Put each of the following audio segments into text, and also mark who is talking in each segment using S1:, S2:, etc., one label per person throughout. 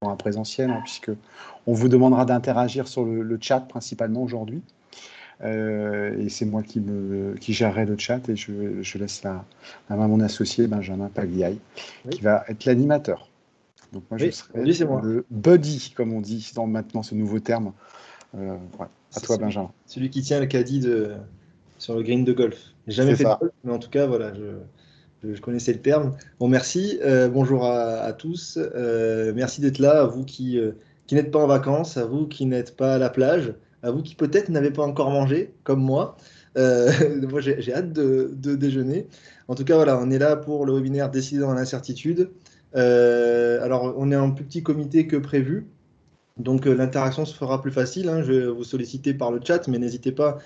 S1: un présentiel, hein, puisque on vous demandera d'interagir sur le chat principalement aujourd'hui. Et c'est moi qui gérerai le chat, et je laisse la main à mon associé Benjamin Pagliai, qui va être l'animateur. Donc moi, je serai le buddy, comme on dit dans maintenant ce nouveau terme. Ouais. À toi, Benjamin.
S2: Celui qui tient le caddie sur le green de golf. J'ai jamais fait de golf, mais en tout cas, voilà, je connaissais le terme. Bon, merci. Bonjour à tous. Merci d'être là, à vous qui n'êtes pas en vacances, à vous qui n'êtes pas à la plage, à vous qui peut-être n'avez pas encore mangé, comme moi. Moi, j'ai hâte de déjeuner. En tout cas, voilà, on est là pour le webinaire Décider dans l'incertitude. Alors, on est en plus petit comité que prévu. Donc, l'interaction se fera plus facile, hein. Je vais vous solliciter par le chat, mais n'hésitez pas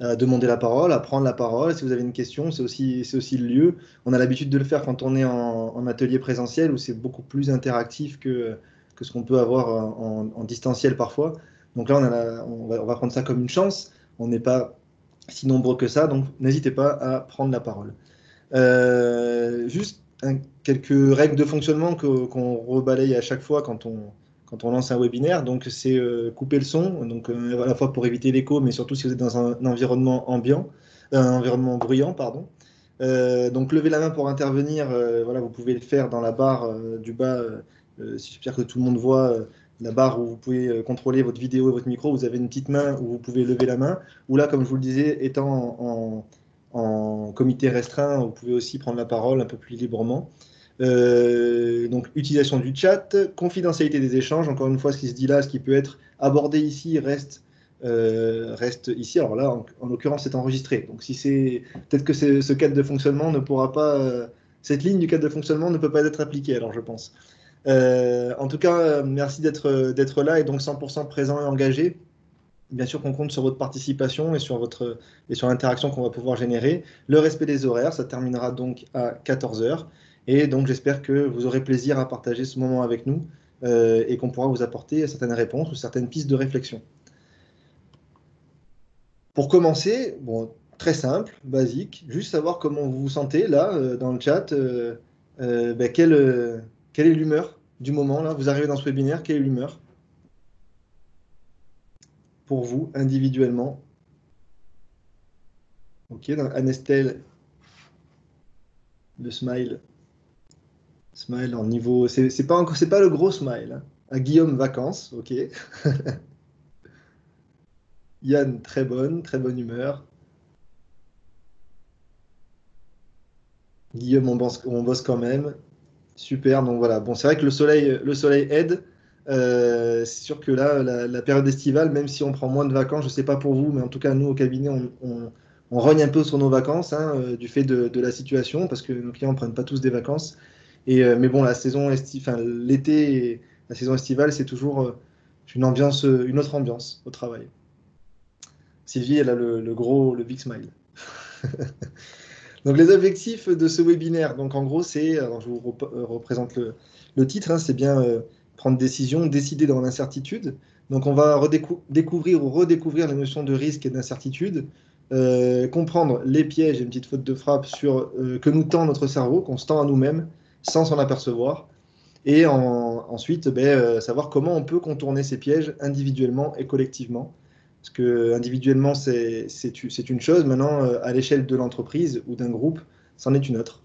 S2: à demander la parole, à prendre la parole. Si vous avez une question, c'est aussi le lieu. On a l'habitude de le faire quand on est en atelier présentiel, où c'est beaucoup plus interactif que ce qu'on peut avoir en distanciel parfois. Donc là, on va prendre ça comme une chance. On n'est pas si nombreux que ça, donc n'hésitez pas à prendre la parole. Juste quelques règles de fonctionnement qu'on rebalaye à chaque fois quand on lance un webinaire. Donc, c'est couper le son, donc à la fois pour éviter l'écho, mais surtout si vous êtes dans un environnement un environnement bruyant, pardon. Donc, levez la main pour intervenir. Voilà, vous pouvez le faire dans la barre du bas. J'espère que tout le monde voit la barre où vous pouvez contrôler votre vidéo et votre micro. Vous avez une petite main où vous pouvez lever la main. Ou là, comme je vous le disais, étant en comité restreint, vous pouvez aussi prendre la parole un peu plus librement. Donc, utilisation du chat, confidentialité des échanges. Encore une fois, ce qui se dit là, ce qui peut être abordé ici reste ici. Alors là, en l'occurrence, c'est enregistré. Donc, si c'est peut-être que ce cadre de fonctionnement ne pourra pas, cette ligne du cadre de fonctionnement ne peut pas être appliquée. Alors, je pense. En tout cas, merci d'être là et donc 100% présent et engagé. Bien sûr qu'on compte sur votre participation et sur l'interaction qu'on va pouvoir générer. Le respect des horaires, ça terminera donc à 14 heures. Et donc j'espère que vous aurez plaisir à partager ce moment avec nous et qu'on pourra vous apporter certaines réponses ou certaines pistes de réflexion. Pour commencer, bon, très simple, basique, juste savoir comment vous vous sentez là dans le chat. Quelle est l'humeur du moment là? Vous arrivez dans ce webinaire, quelle est l'humeur pour vous individuellement? Ok, dans Anestelle, le smile en niveau. C'est pas le gros smile. Hein. À Guillaume, vacances, ok. Yann, très bonne humeur. Guillaume, on bosse quand même. Super, donc voilà. Bon, c'est vrai que le soleil aide. C'est sûr que là, la période estivale, même si on prend moins de vacances, je sais pas pour vous, mais en tout cas, nous, au cabinet, on rogne un peu sur nos vacances hein, du fait de la situation, parce que nos clients ne prennent pas tous des vacances. Mais bon, l'été, la saison estivale, c'est toujours une autre ambiance au travail. Sylvie, elle a le big smile. Donc les objectifs de ce webinaire, donc en gros, alors je vous représente le titre, hein, c'est bien prendre décision, décider dans l'incertitude. Donc on va découvrir ou redécouvrir les notions de risque et d'incertitude, comprendre les pièges et une petite faute de frappe que nous tend notre cerveau, qu'on se tend à nous-mêmes sans s'en apercevoir. Et ensuite, savoir comment on peut contourner ces pièges individuellement et collectivement. Parce que individuellement, c'est une chose. Maintenant, à l'échelle de l'entreprise ou d'un groupe, c'en est une autre.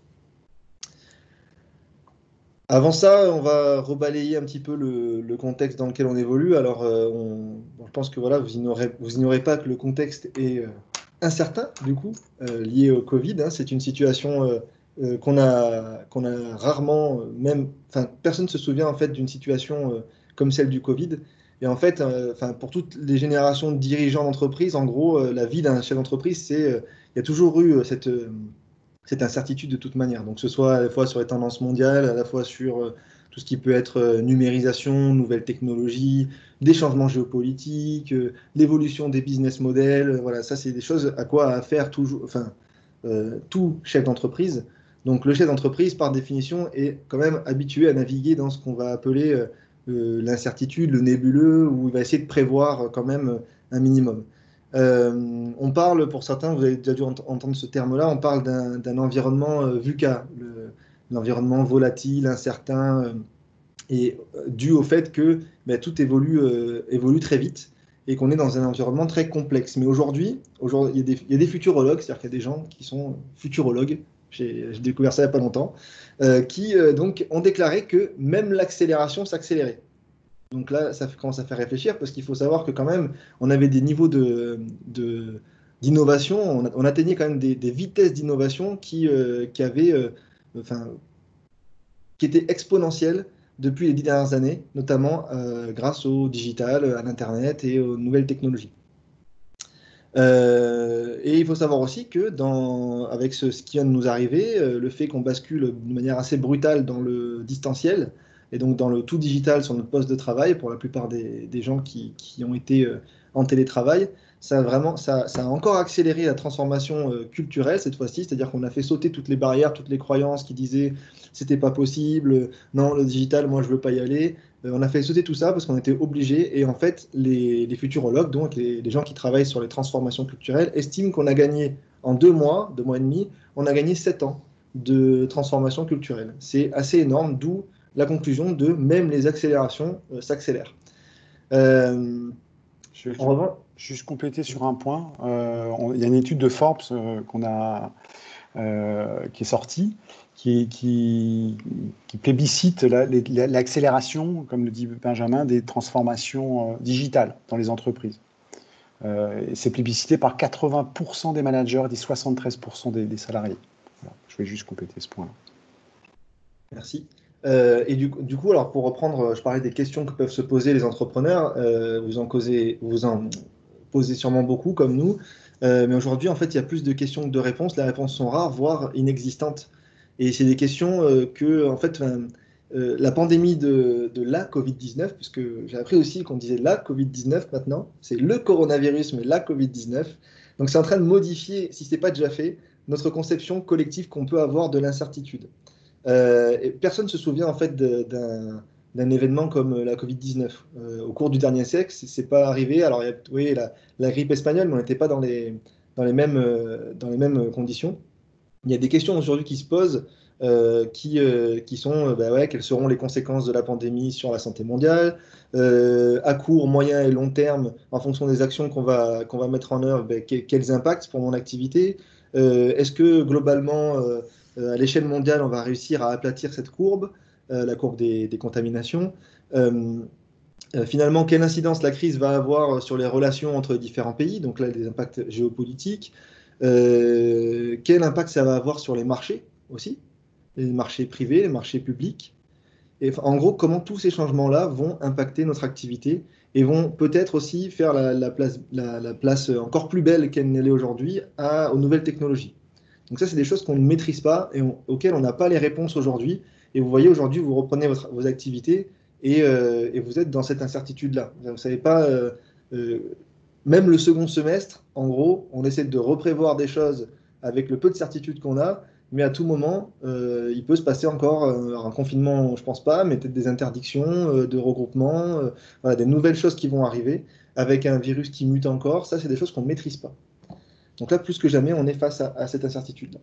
S2: Avant ça, on va rebalayer un petit peu le contexte dans lequel on évolue. Alors, je pense que voilà, vous ignorez pas que le contexte est incertain, du coup, lié au Covid. Hein. C'est une situation qu'on a rarement, personne ne se souvient en fait d'une situation comme celle du Covid. Et en fait, pour toutes les générations de dirigeants d'entreprise, en gros, la vie d'un chef d'entreprise, il y a toujours eu cette incertitude de toute manière. Donc, que ce soit à la fois sur les tendances mondiales, à la fois sur tout ce qui peut être numérisation, nouvelles technologies, des changements géopolitiques, l'évolution des business models. Voilà, ça, c'est des choses à quoi à faire toujours, tout chef d'entreprise. Donc, le chef d'entreprise, par définition, est quand même habitué à naviguer dans ce qu'on va appeler l'incertitude, le nébuleux, où il va essayer de prévoir quand même un minimum. On parle, pour certains, vous avez déjà dû entendre ce terme-là, on parle d'un environnement VUCA, l'environnement volatile, incertain, et dû au fait que tout évolue très vite et qu'on est dans un environnement très complexe. Mais aujourd'hui, il y a des futurologues, c'est-à-dire qu'il y a des gens qui sont futurologues, j'ai découvert ça il n'y a pas longtemps, qui donc ont déclaré que même l'accélération s'accélérait. Donc là, ça commence à faire réfléchir parce qu'il faut savoir que quand même, on avait des niveaux d'innovation, on atteignait quand même des vitesses d'innovation enfin, qui étaient exponentielles depuis les 10 dernières années, notamment grâce au digital, à l'Internet et aux nouvelles technologies. Et il faut savoir aussi que avec ce qui vient de nous arriver, le fait qu'on bascule de manière assez brutale dans le distanciel, et donc dans le tout digital sur notre poste de travail, pour la plupart des gens qui ont été en télétravail, ça a encore accéléré la transformation culturelle cette fois-ci, c'est-à-dire qu'on a fait sauter toutes les barrières, toutes les croyances qui disaient c'était pas possible, non, le digital, moi je veux pas y aller. On a fait sauter tout ça parce qu'on était obligé. Et en fait, les futurologues, donc les gens qui travaillent sur les transformations culturelles, estiment qu'on a gagné en 2 mois, 2 mois et demi, on a gagné 7 ans de transformation culturelle. C'est assez énorme, d'où la conclusion de même les accélérations s'accélèrent.
S1: Je vais
S2: En revanche,
S1: juste compléter sur un point. Il y a une étude de Forbes qui est sortie, qui plébiscite l'accélération, comme le dit Benjamin, des transformations digitales dans les entreprises. Et c'est plébiscité par 80% des managers et 73% des salariés. Voilà, je vais juste compléter ce point-là.
S2: merci. Et du coup, alors pour reprendre, je parlais des questions que peuvent se poser les entrepreneurs. Vous en posez sûrement beaucoup, comme nous. Mais aujourd'hui, en fait, il y a plus de questions que de réponses. Les réponses sont rares, voire inexistantes. Et c'est des questions que, en fait, la pandémie de la Covid-19, puisque j'ai appris aussi qu'on disait la Covid-19 maintenant, c'est le coronavirus, mais la Covid-19. Donc c'est en train de modifier, si ce n'est pas déjà fait, notre conception collective qu'on peut avoir de l'incertitude. Et personne ne se souvient en fait d'un événement comme la Covid-19. Au cours du dernier siècle, c'est pas arrivé. Alors, oui, la grippe espagnole, mais on n'était pas dans les mêmes conditions. Il y a des questions aujourd'hui qui se posent qui sont ouais, quelles seront les conséquences de la pandémie sur la santé mondiale, à court, moyen et long terme, en fonction des actions qu'on va mettre en œuvre, quels impacts pour mon activité, est-ce que globalement, à l'échelle mondiale, on va réussir à aplatir cette courbe, la courbe des contaminations. Finalement, quelle incidence la crise va avoir sur les relations entre différents pays, donc là, des impacts géopolitiques. Quel impact ça va avoir sur les marchés aussi, les marchés privés, les marchés publics. Et en gros, comment tous ces changements-là vont impacter notre activité et vont peut-être aussi faire la place encore plus belle qu'elle n'est aujourd'hui aux nouvelles technologies. Donc ça, c'est des choses qu'on ne maîtrise pas et auxquelles on n'a pas les réponses aujourd'hui. Et vous voyez, aujourd'hui, vous reprenez vos activités et vous êtes dans cette incertitude-là. Vous ne savez pas, euh, même le second semestre, en gros, on essaie de reprévoir des choses avec le peu de certitude qu'on a, mais à tout moment, il peut se passer encore un confinement, je ne pense pas, mais peut-être des interdictions de regroupement, voilà, des nouvelles choses qui vont arriver avec un virus qui mute encore. Ça, c'est des choses qu'on ne maîtrise pas. Donc là, plus que jamais, on est face à cette incertitude-là.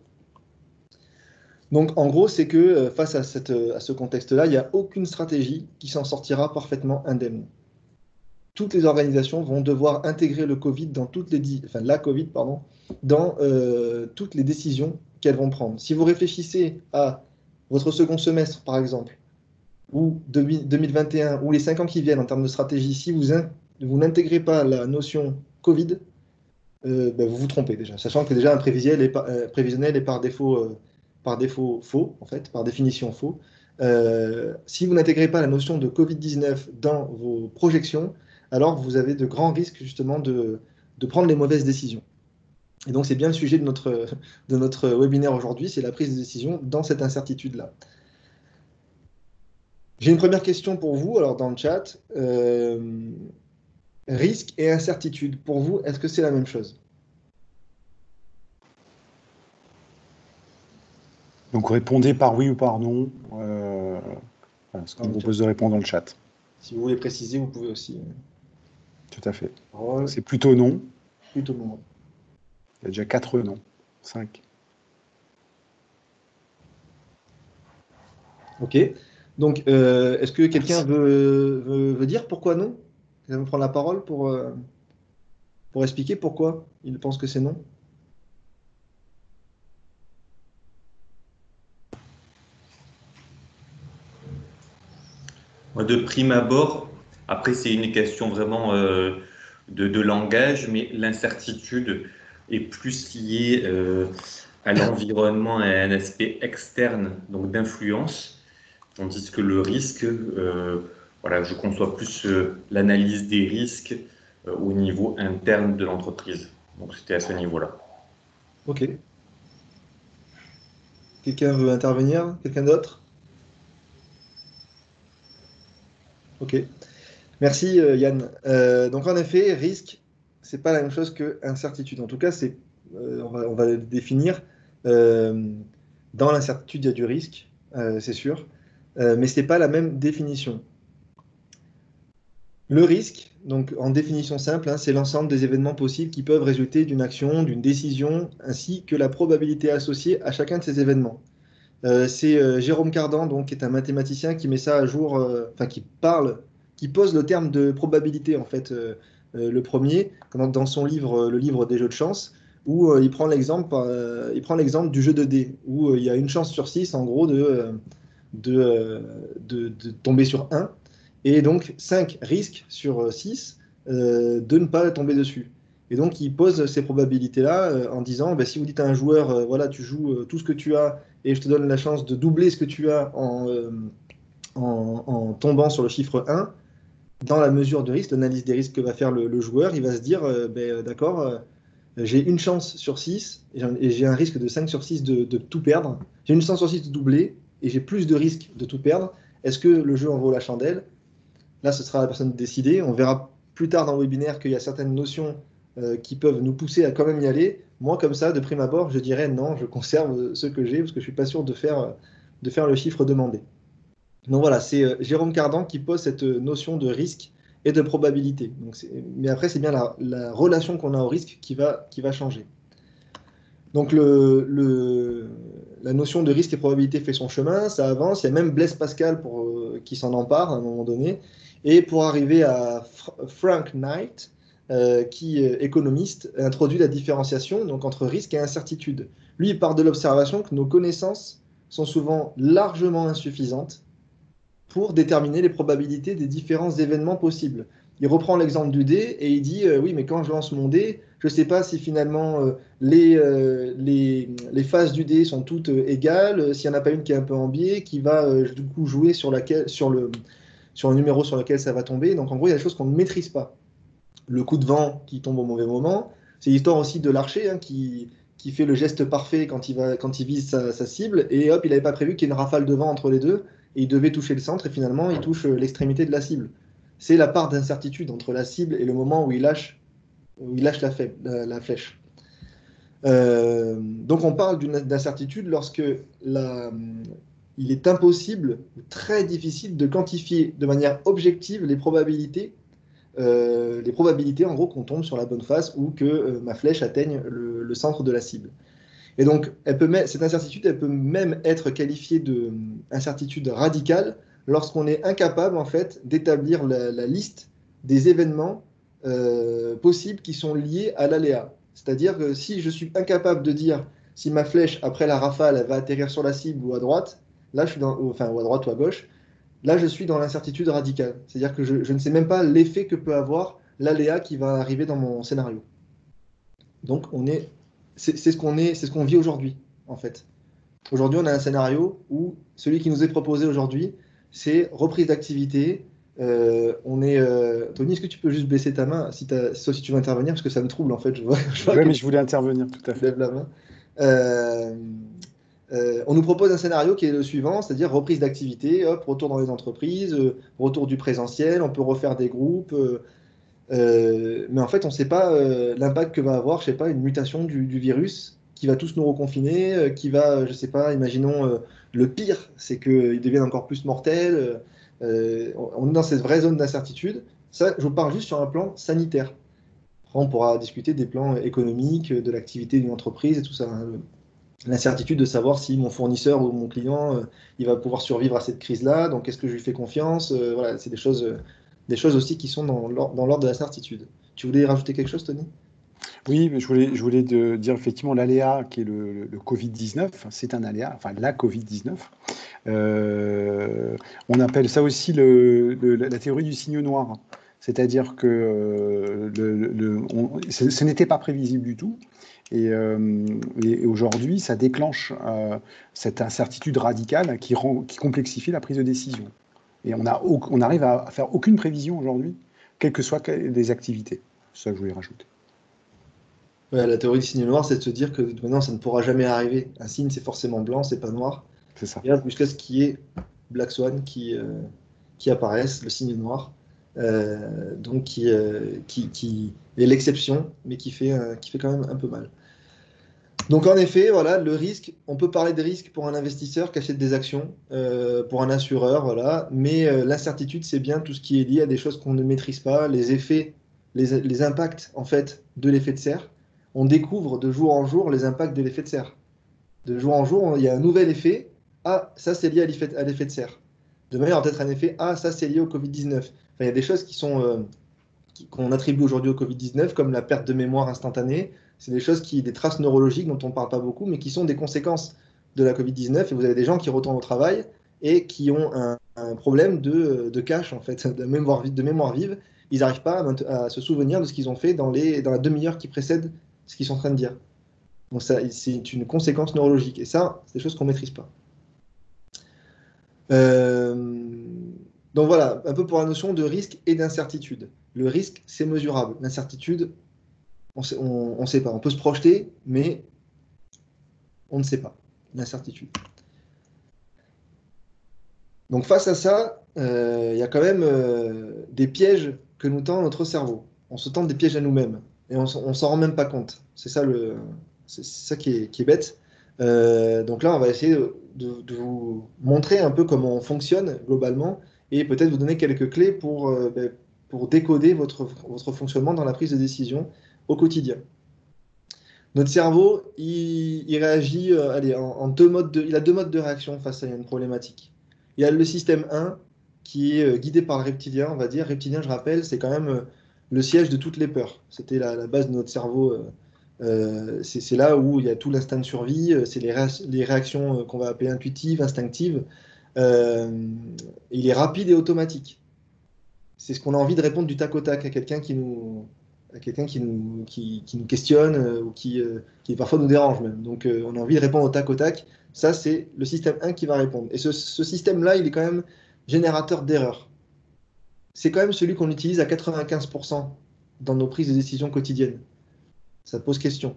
S2: Donc en gros, c'est que face à ce contexte-là, il n'y a aucune stratégie qui s'en sortira parfaitement indemne. Toutes les organisations vont devoir intégrer le Covid dans la Covid, pardon, dans toutes les décisions qu'elles vont prendre. Si vous réfléchissez à votre second semestre, par exemple, ou 2021, ou les 5 ans qui viennent en termes de stratégie, si vous n'intégrez pas la notion Covid, vous vous trompez déjà, sachant que déjà un prévisionnel est par défaut faux, en fait, par définition faux. Si vous n'intégrez pas la notion de Covid-19 dans vos projections, alors vous avez de grands risques justement de prendre les mauvaises décisions. Et donc c'est bien le sujet de notre webinaire aujourd'hui, c'est la prise de décision dans cette incertitude-là. J'ai une première question pour vous, alors dans le chat. Risque et incertitude, pour vous, est-ce que c'est la même chose?
S1: Donc répondez par oui ou par non. Voilà, ce qu'on vous propose de répondre dans le chat.
S2: Si vous voulez préciser, vous pouvez aussi.
S1: Tout à fait. C'est plutôt non.
S2: Plutôt non.
S1: Il y a déjà 4 non. 5.
S2: Ok. Donc, est-ce que quelqu'un veut dire pourquoi non? Quelqu'un veut prendre la parole pour expliquer pourquoi il pense que c'est non?
S3: Moi, de prime abord, après c'est une question vraiment de langage, mais l'incertitude est plus liée à l'environnement et à un aspect externe, donc d'influence, tandis que le risque, voilà, je conçois plus l'analyse des risques au niveau interne de l'entreprise. Donc c'était à ce niveau-là.
S2: Ok. Quelqu'un veut intervenir? Quelqu'un d'autre? Ok. Merci Yann. Donc en effet, risque, c'est pas la même chose que incertitude. En tout cas, on va le définir. Euh, dans l'incertitude, il y a du risque, c'est sûr, mais ce n'est pas la même définition. Le risque, donc en définition simple, hein, c'est l'ensemble des événements possibles qui peuvent résulter d'une action, d'une décision, ainsi que la probabilité associée à chacun de ces événements. C'est Jérôme Cardan, donc, qui est un mathématicien qui met ça à jour, enfin qui pose le terme de probabilité, en fait, le premier, dans son livre, le livre des jeux de chance, où il prend l'exemple du jeu de dés, où il y a une chance sur 6, en gros, de tomber sur un, et donc 5 risques sur 6 de ne pas tomber dessus. Et donc, il pose ces probabilités-là en disant, ben, si vous dites à un joueur, voilà, tu joues tout ce que tu as et je te donne la chance de doubler ce que tu as en tombant sur le chiffre 1, dans la mesure de risque, l'analyse des risques que va faire le joueur, il va se dire, ben, d'accord, j'ai une chance sur 6 et j'ai un risque de 5 sur 6 de tout perdre. J'ai une chance sur 6 de doubler et j'ai plus de risque de tout perdre. Est-ce que le jeu en vaut la chandelle? Là, ce sera à la personne de décider. On verra plus tard dans le webinaire qu'il y a certaines notions qui peuvent nous pousser à quand même y aller. Moi, comme ça, de prime abord, je dirais non, je conserve ce que j'ai parce que je ne suis pas sûr de faire le chiffre demandé. Donc voilà, c'est Jérôme Cardan qui pose cette notion de risque et de probabilité. Mais après, c'est bien la relation qu'on a au risque qui va changer. Donc la notion de risque et probabilité fait son chemin, ça avance. Il y a même Blaise Pascal qui s'en empare à un moment donné. Et pour arriver à Frank Knight, qui, économiste, introduit la différenciation donc, entre risque et incertitude. Lui, il part de l'observation que nos connaissances sont souvent largement insuffisantes pour déterminer les probabilités des différents événements possibles. Il reprend l'exemple du dé et il dit oui, mais quand je lance mon dé, je ne sais pas si finalement les phases du dé sont toutes égales, s'il n'y en a pas une qui est un peu en biais, qui va du coup jouer sur le numéro sur lequel ça va tomber. Donc en gros, il y a des choses qu'on ne maîtrise pas. Le coup de vent qui tombe au mauvais moment, c'est l'histoire aussi de l'archer hein, qui fait le geste parfait quand il vise sa cible, et hop, il n'avait pas prévu qu'il y ait une rafale de vent entre les deux, et il devait toucher le centre, et finalement, il touche l'extrémité de la cible. C'est la part d'incertitude entre la cible et le moment où il lâche la flèche. Donc on parle d'incertitude lorsque il est impossible, très difficile de quantifier de manière objective les probabilités en gros qu'on tombe sur la bonne face ou que ma flèche atteigne le centre de la cible. Et donc, cette incertitude, elle peut même être qualifiée d'incertitude radicale lorsqu'on est incapable en fait d'établir la liste des événements possibles qui sont liés à l'aléa. C'est-à-dire que si je suis incapable de dire si ma flèche après la rafale elle va atterrir sur la cible ou à droite, là je suis enfin ou à droite ou à gauche, là je suis dans l'incertitude radicale. C'est-à-dire que je ne sais même pas l'effet que peut avoir l'aléa qui va arriver dans mon scénario. Donc c'est ce qu'on vit aujourd'hui, en fait. Aujourd'hui, on a un scénario où celui qui nous est proposé aujourd'hui, c'est reprise d'activité. Tony, est-ce que tu peux juste baisser ta main sauf si tu veux intervenir, parce que ça me trouble, en fait. Je vois
S1: Oui,
S2: que
S1: mais
S2: tu
S1: je voulais intervenir, tout à fait.
S2: lèves la main. Euh, on nous propose un scénario qui est le suivant, c'est-à-dire reprise d'activité, hop, retour dans les entreprises, retour du présentiel, on peut refaire des groupes. Mais en fait, on ne sait pas l'impact que va avoir, je sais pas, une mutation du virus qui va tous nous reconfiner, qui va, je sais pas, imaginons le pire, c'est qu'ils deviennent encore plus mortels. On est dans cette vraie zone d'incertitude. Ça, je vous parle juste sur un plan sanitaire. Après, on pourra discuter des plans économiques, de l'activité d'une entreprise et tout ça, hein. l'incertitude de savoir si mon fournisseur ou mon client, il va pouvoir survivre à cette crise-là, donc est-ce que je lui fais confiance? Voilà, c'est des choses aussi qui sont dans l'ordre de la certitude. Tu voulais rajouter quelque chose, Tony?
S1: Oui, mais je voulais dire effectivement l'aléa qui est le Covid-19, c'est un aléa, enfin la Covid-19. On appelle ça aussi la théorie du signe noir. C'est-à-dire que ce n'était pas prévisible du tout. Et aujourd'hui, ça déclenche cette incertitude radicale qui complexifie la prise de décision. Et on arrive à faire aucune prévision aujourd'hui, quelles que soient les activités. C'est ça que je voulais rajouter.
S2: Ouais, la théorie du signe noir, c'est de se dire que maintenant, ça ne pourra jamais arriver. Un signe, c'est forcément blanc, c'est pas noir.
S1: C'est ça.
S2: Et jusqu'à ce qu'il y ait Black Swan qui apparaisse, le signe noir, donc qui est l'exception, mais qui fait quand même un peu mal. Donc en effet, voilà, le risque, on peut parler des risques pour un investisseur qui achète des actions, pour un assureur, voilà, mais l'incertitude, c'est bien tout ce qui est lié à des choses qu'on ne maîtrise pas, les effets, les impacts en fait de l'effet de serre. On découvre de jour en jour les impacts de l'effet de serre. De jour en jour, il y a un nouvel effet. Ah, ça c'est lié à l'effet de serre. Demain, il y aura peut-être un effet. Ah, ça c'est lié au Covid-19. Enfin, il y a des choses qu'on attribue aujourd'hui au Covid-19, comme la perte de mémoire instantanée. C'est des choses des traces neurologiques dont on ne parle pas beaucoup, mais qui sont des conséquences de la Covid-19. Et vous avez des gens qui retournent au travail et qui ont un problème de cache, en fait, de mémoire vive. Ils n'arrivent pas à se souvenir de ce qu'ils ont fait dans la demi-heure qui précède ce qu'ils sont en train de dire. Donc c'est une conséquence neurologique. Et ça, c'est des choses qu'on ne maîtrise pas. Donc voilà, un peu pour la notion de risque et d'incertitude. Le risque, c'est mesurable. L'incertitude, on ne sait pas. On peut se projeter, mais on ne sait pas. L'incertitude. Donc face à ça, il y a quand même des pièges que nous tend notre cerveau. On se tend des pièges à nous-mêmes. Et on ne s'en rend même pas compte. C'est ça qui est bête. Donc là, on va essayer de vous montrer un peu comment on fonctionne globalement et peut-être vous donner quelques clés pour décoder votre fonctionnement dans la prise de décision au quotidien. Notre cerveau, il réagit en deux modes il a deux modes de réaction face à une problématique. Il y a le système 1 qui est guidé par le reptilien, on va dire. Reptilien, je rappelle, c'est quand même le siège de toutes les peurs. C'était la base de notre cerveau. C'est là où il y a tout l'instinct de survie, c'est les réactions qu'on va appeler intuitives, instinctives. Il est rapide et automatique. C'est ce qu'on a envie de répondre du tac au tac à quelqu'un qui nous questionne ou qui parfois nous dérange même. Donc on a envie de répondre au tac au tac. Ça, c'est le système 1 qui va répondre. Et ce système-là, il est quand même générateur d'erreurs. C'est quand même celui qu'on utilise à 95% dans nos prises de décision quotidiennes. Ça pose question.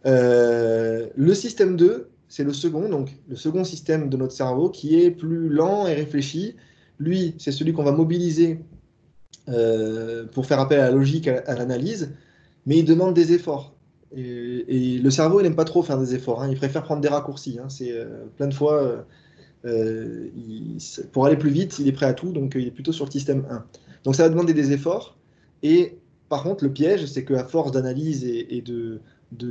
S2: Le système 2, c'est le second système de notre cerveau qui est plus lent et réfléchi. Lui, c'est celui qu'on va mobiliser pour faire appel à la logique, à l'analyse, mais il demande des efforts. Et le cerveau, il n'aime pas trop faire des efforts, hein. Il préfère prendre des raccourcis, hein. C'est plein de fois, pour aller plus vite, il est prêt à tout, donc il est plutôt sur le système 1. Donc ça va demander des efforts. Et par contre, le piège, c'est qu'à force d'analyse et de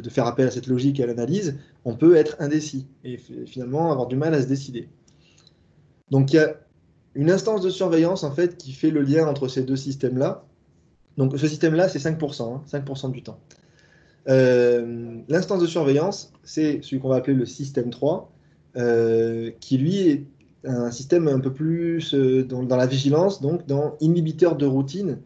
S2: faire appel à cette logique et à l'analyse, on peut être indécis et finalement avoir du mal à se décider. Donc il y a une instance de surveillance en fait qui fait le lien entre ces deux systèmes-là. Donc ce système-là, c'est 5%, hein, 5% du temps. L'instance de surveillance, c'est celui qu'on va appeler le système 3, qui lui est un système un peu plus dans la vigilance, donc dans inhibiteur de routine.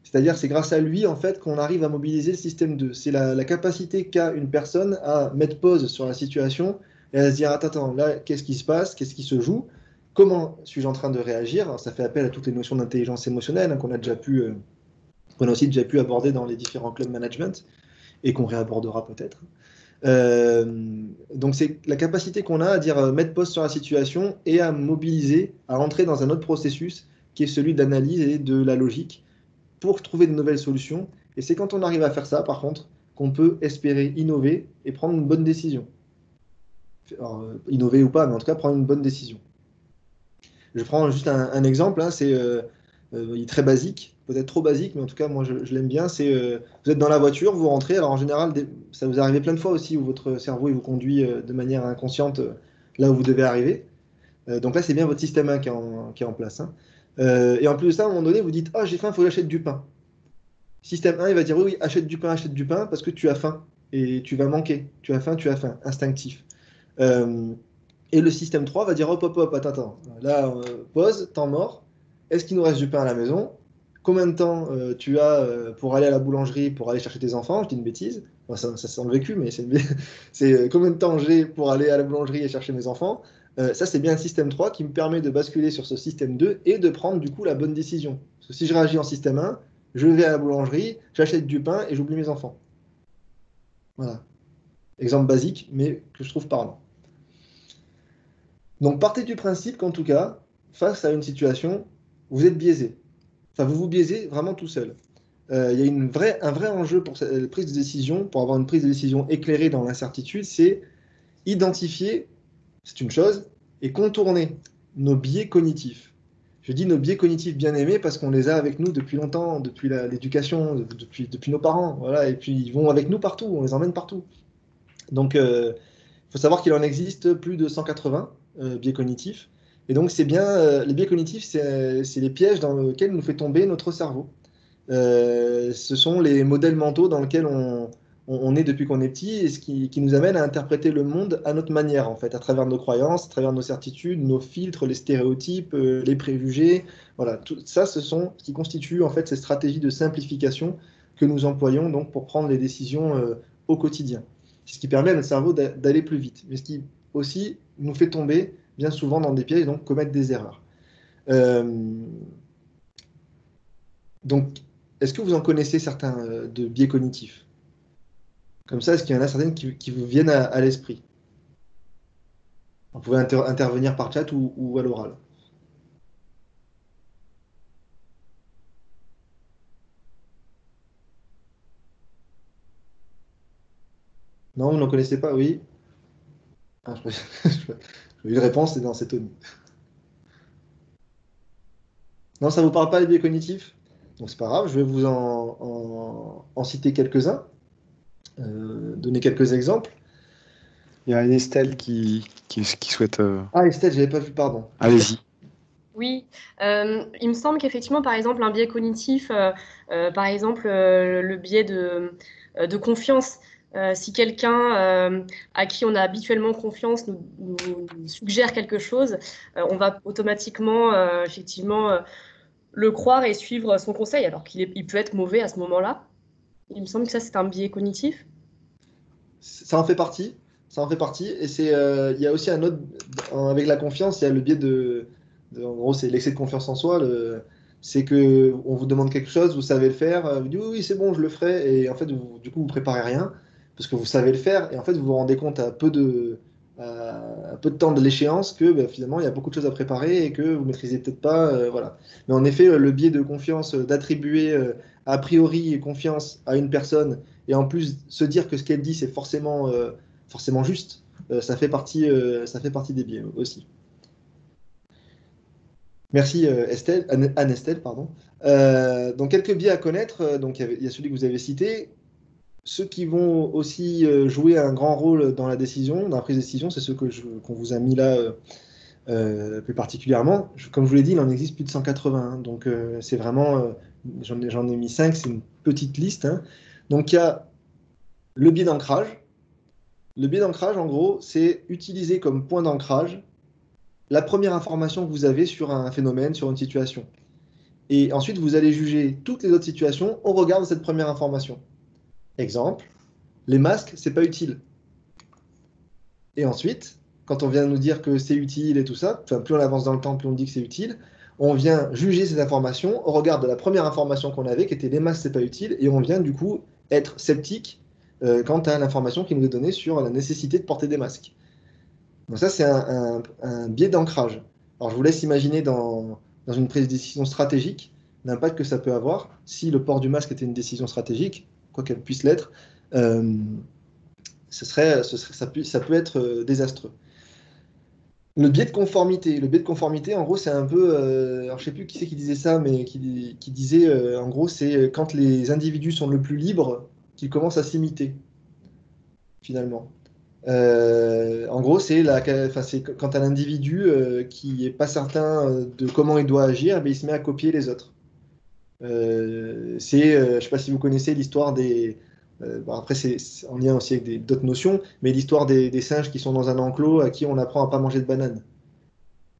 S2: C'est-à-dire c'est grâce à lui en fait qu'on arrive à mobiliser le système 2. C'est la capacité qu'a une personne à mettre pause sur la situation et à se dire attends, là, qu'est-ce qui se passe, qu'est-ce qui se joue, comment suis-je en train de réagir. Alors, ça fait appel à toutes les notions d'intelligence émotionnelle, hein, qu'on a aussi déjà pu aborder dans les différents clubs management et qu'on réabordera peut-être. Donc c'est la capacité qu'on a à dire mettre pause sur la situation et à mobiliser, à entrer dans un autre processus qui est celui de l'analyse et de la logique pour trouver de nouvelles solutions. Et c'est quand on arrive à faire ça, par contre, qu'on peut espérer innover et prendre une bonne décision. Alors, innover ou pas, mais en tout cas prendre une bonne décision. Je prends juste un exemple, hein, c'est Il est très basique, peut-être trop basique, mais en tout cas, moi, je l'aime bien. C'est vous êtes dans la voiture, vous rentrez. Alors, en général, ça vous arrive plein de fois aussi où votre cerveau il vous conduit de manière inconsciente là où vous devez arriver. Donc là, c'est bien votre système 1 qui est en place, hein. Et en plus de ça, à un moment donné, vous dites, ah, j'ai faim, il faut que j'achète du pain. Système 1, il va dire, oui, oui, achète du pain parce que tu as faim et tu vas manquer. Tu as faim, instinctif. Euh, et le système 3 va dire, hop, hop, hop, attends. Là, pause, temps mort. Est-ce qu'il nous reste du pain à la maison? Combien de temps tu as pour aller à la boulangerie, pour aller chercher tes enfants? Je dis une bêtise. Enfin, ça sent le vécu, mais c'est combien de temps j'ai pour aller à la boulangerie et chercher mes enfants? Ça, c'est bien le système 3 qui me permet de basculer sur ce système 2 et de prendre du coup la bonne décision. Parce que si je réagis en système 1, je vais à la boulangerie, j'achète du pain et j'oublie mes enfants. Voilà. Exemple basique, mais que je trouve parlant. Donc partez du principe qu'en tout cas, face à une situation, vous êtes biaisé. Enfin, vous vous biaisez vraiment tout seul. Il y a un vrai enjeu pour cette prise de décision, pour avoir une prise de décision éclairée dans l'incertitude, c'est identifier, c'est une chose, et contourner nos biais cognitifs. Je dis nos biais cognitifs bien aimés parce qu'on les a avec nous depuis longtemps, depuis l'éducation, depuis nos parents, voilà, et puis ils vont avec nous partout, on les emmène partout. Donc, il faut savoir qu'il en existe plus de 180 biais cognitifs. Et donc, c'est bien, les biais cognitifs, c'est les pièges dans lesquels nous fait tomber notre cerveau. Ce sont les modèles mentaux dans lesquels on est depuis qu'on est petit et ce qui nous amène à interpréter le monde à notre manière, en fait, à travers nos croyances, à travers nos certitudes, nos filtres, les stéréotypes, les préjugés. Voilà, tout ça, ce sont ce qui constitue en fait ces stratégies de simplification que nous employons donc pour prendre les décisions au quotidien. C'est ce qui permet à notre cerveau d'aller plus vite, mais ce qui aussi nous fait tomber bien souvent dans des pièges et donc commettre des erreurs. Donc, est-ce que vous en connaissez certains de biais cognitifs? Comme ça, est-ce qu'il y en a certaines qui vous viennent à l'esprit? Vous pouvez intervenir par chat ou à l'oral. Non, vous n'en connaissez pas? Oui. Ah, j'ai eu une réponse, c'est dans cette Tony. Non, ça ne vous parle pas les biais cognitifs? Donc, c'est pas grave, je vais vous en citer quelques-uns, donner quelques exemples.
S1: Il y a une Estelle qui souhaite.
S2: Ah, Estelle, je n'avais pas vu, pardon.
S1: Allez-y.
S4: Oui, il me semble qu'effectivement, par exemple, un biais cognitif, par exemple, le biais de confiance. Si quelqu'un à qui on a habituellement confiance nous suggère quelque chose, on va automatiquement, effectivement, le croire et suivre son conseil, alors il peut être mauvais à ce moment-là. Il me semble que ça, c'est un biais cognitif.
S2: Ça en fait partie. Ça en fait partie. Et il y a aussi un autre, avec la confiance, il y a le biais en gros, c'est l'excès de confiance en soi. C'est que on vous demande quelque chose, vous savez le faire, vous dites oui, oui, c'est bon, je le ferai. Et en fait, du coup, vous préparez rien parce que vous savez le faire. Et en fait, vous vous rendez compte à peu de temps de l'échéance que finalement, il y a beaucoup de choses à préparer et que vous maîtrisez peut-être pas. Voilà. Mais en effet, le biais de confiance, d'attribuer a priori confiance à une personne et en plus se dire que ce qu'elle dit, c'est forcément juste, ça fait partie des biais aussi. Merci Estelle, Anne-Estelle, pardon. Donc quelques biais à connaître. Donc il y a celui que vous avez cité. Ceux qui vont aussi jouer un grand rôle dans la décision, dans la prise de décision, c'est ceux qu'on vous a mis là plus particulièrement. Comme je vous l'ai dit, il en existe plus de 180. Donc c'est vraiment, j'en ai mis 5, c'est une petite liste, hein. Donc il y a le biais d'ancrage. Le biais d'ancrage, en gros, c'est utiliser comme point d'ancrage la première information que vous avez sur un phénomène, sur une situation. Et ensuite, vous allez juger toutes les autres situations au regard de cette première information. Exemple, les masques, c'est pas utile. Et ensuite, quand on vient nous dire que c'est utile et tout ça, enfin, plus on avance dans le temps, plus on dit que c'est utile, on vient juger ces informations au regard de la première information qu'on avait, qui était les masques, c'est pas utile, et on vient du coup être sceptique quant à l'information qui nous est donnée sur la nécessité de porter des masques. Donc ça, c'est un biais d'ancrage. Alors je vous laisse imaginer dans une prise de décision stratégique l'impact que ça peut avoir si le port du masque était une décision stratégique, quoi qu'elle puisse l'être. Ça peut être désastreux. Le biais de conformité. Le biais de conformité, en gros, c'est un peu. Alors, je sais plus qui c'est qui disait ça, mais qui disait, en gros, c'est quand les individus sont le plus libres qu'ils commencent à s'imiter, finalement. En gros, c'est quand un individu qui est pas certain de comment il doit agir, il se met à copier les autres. Je sais pas si vous connaissez l'histoire des. Bon, après, c'est en lien aussi avec d'autres notions, mais l'histoire des singes qui sont dans un enclos à qui on apprend à pas manger de bananes.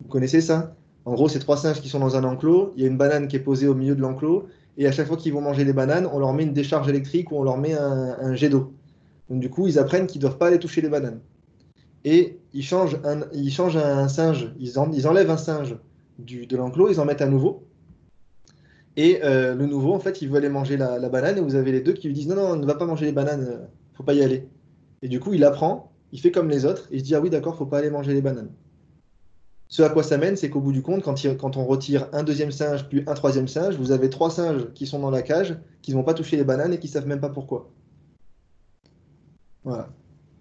S2: Vous connaissez ça? En gros, c'est trois singes qui sont dans un enclos, il y a une banane qui est posée au milieu de l'enclos, et à chaque fois qu'ils vont manger les bananes, on leur met une décharge électrique ou on leur met un jet d'eau. Donc, du coup, ils apprennent qu'ils ne doivent pas aller toucher les bananes. Et ils changent un singe, ils enlèvent un singe de l'enclos, ils en mettent un nouveau. Et le nouveau, en fait, il veut aller manger la banane, et vous avez les deux qui lui disent non, non, ne va pas manger les bananes, faut pas y aller. Et du coup, il apprend, il fait comme les autres, et il se dit ah oui, d'accord, faut pas aller manger les bananes. Ce à quoi ça mène, c'est qu'au bout du compte, quand on retire un deuxième singe puis un troisième singe, vous avez trois singes qui sont dans la cage, qui ne vont pas toucher les bananes et qui ne savent même pas pourquoi. Voilà.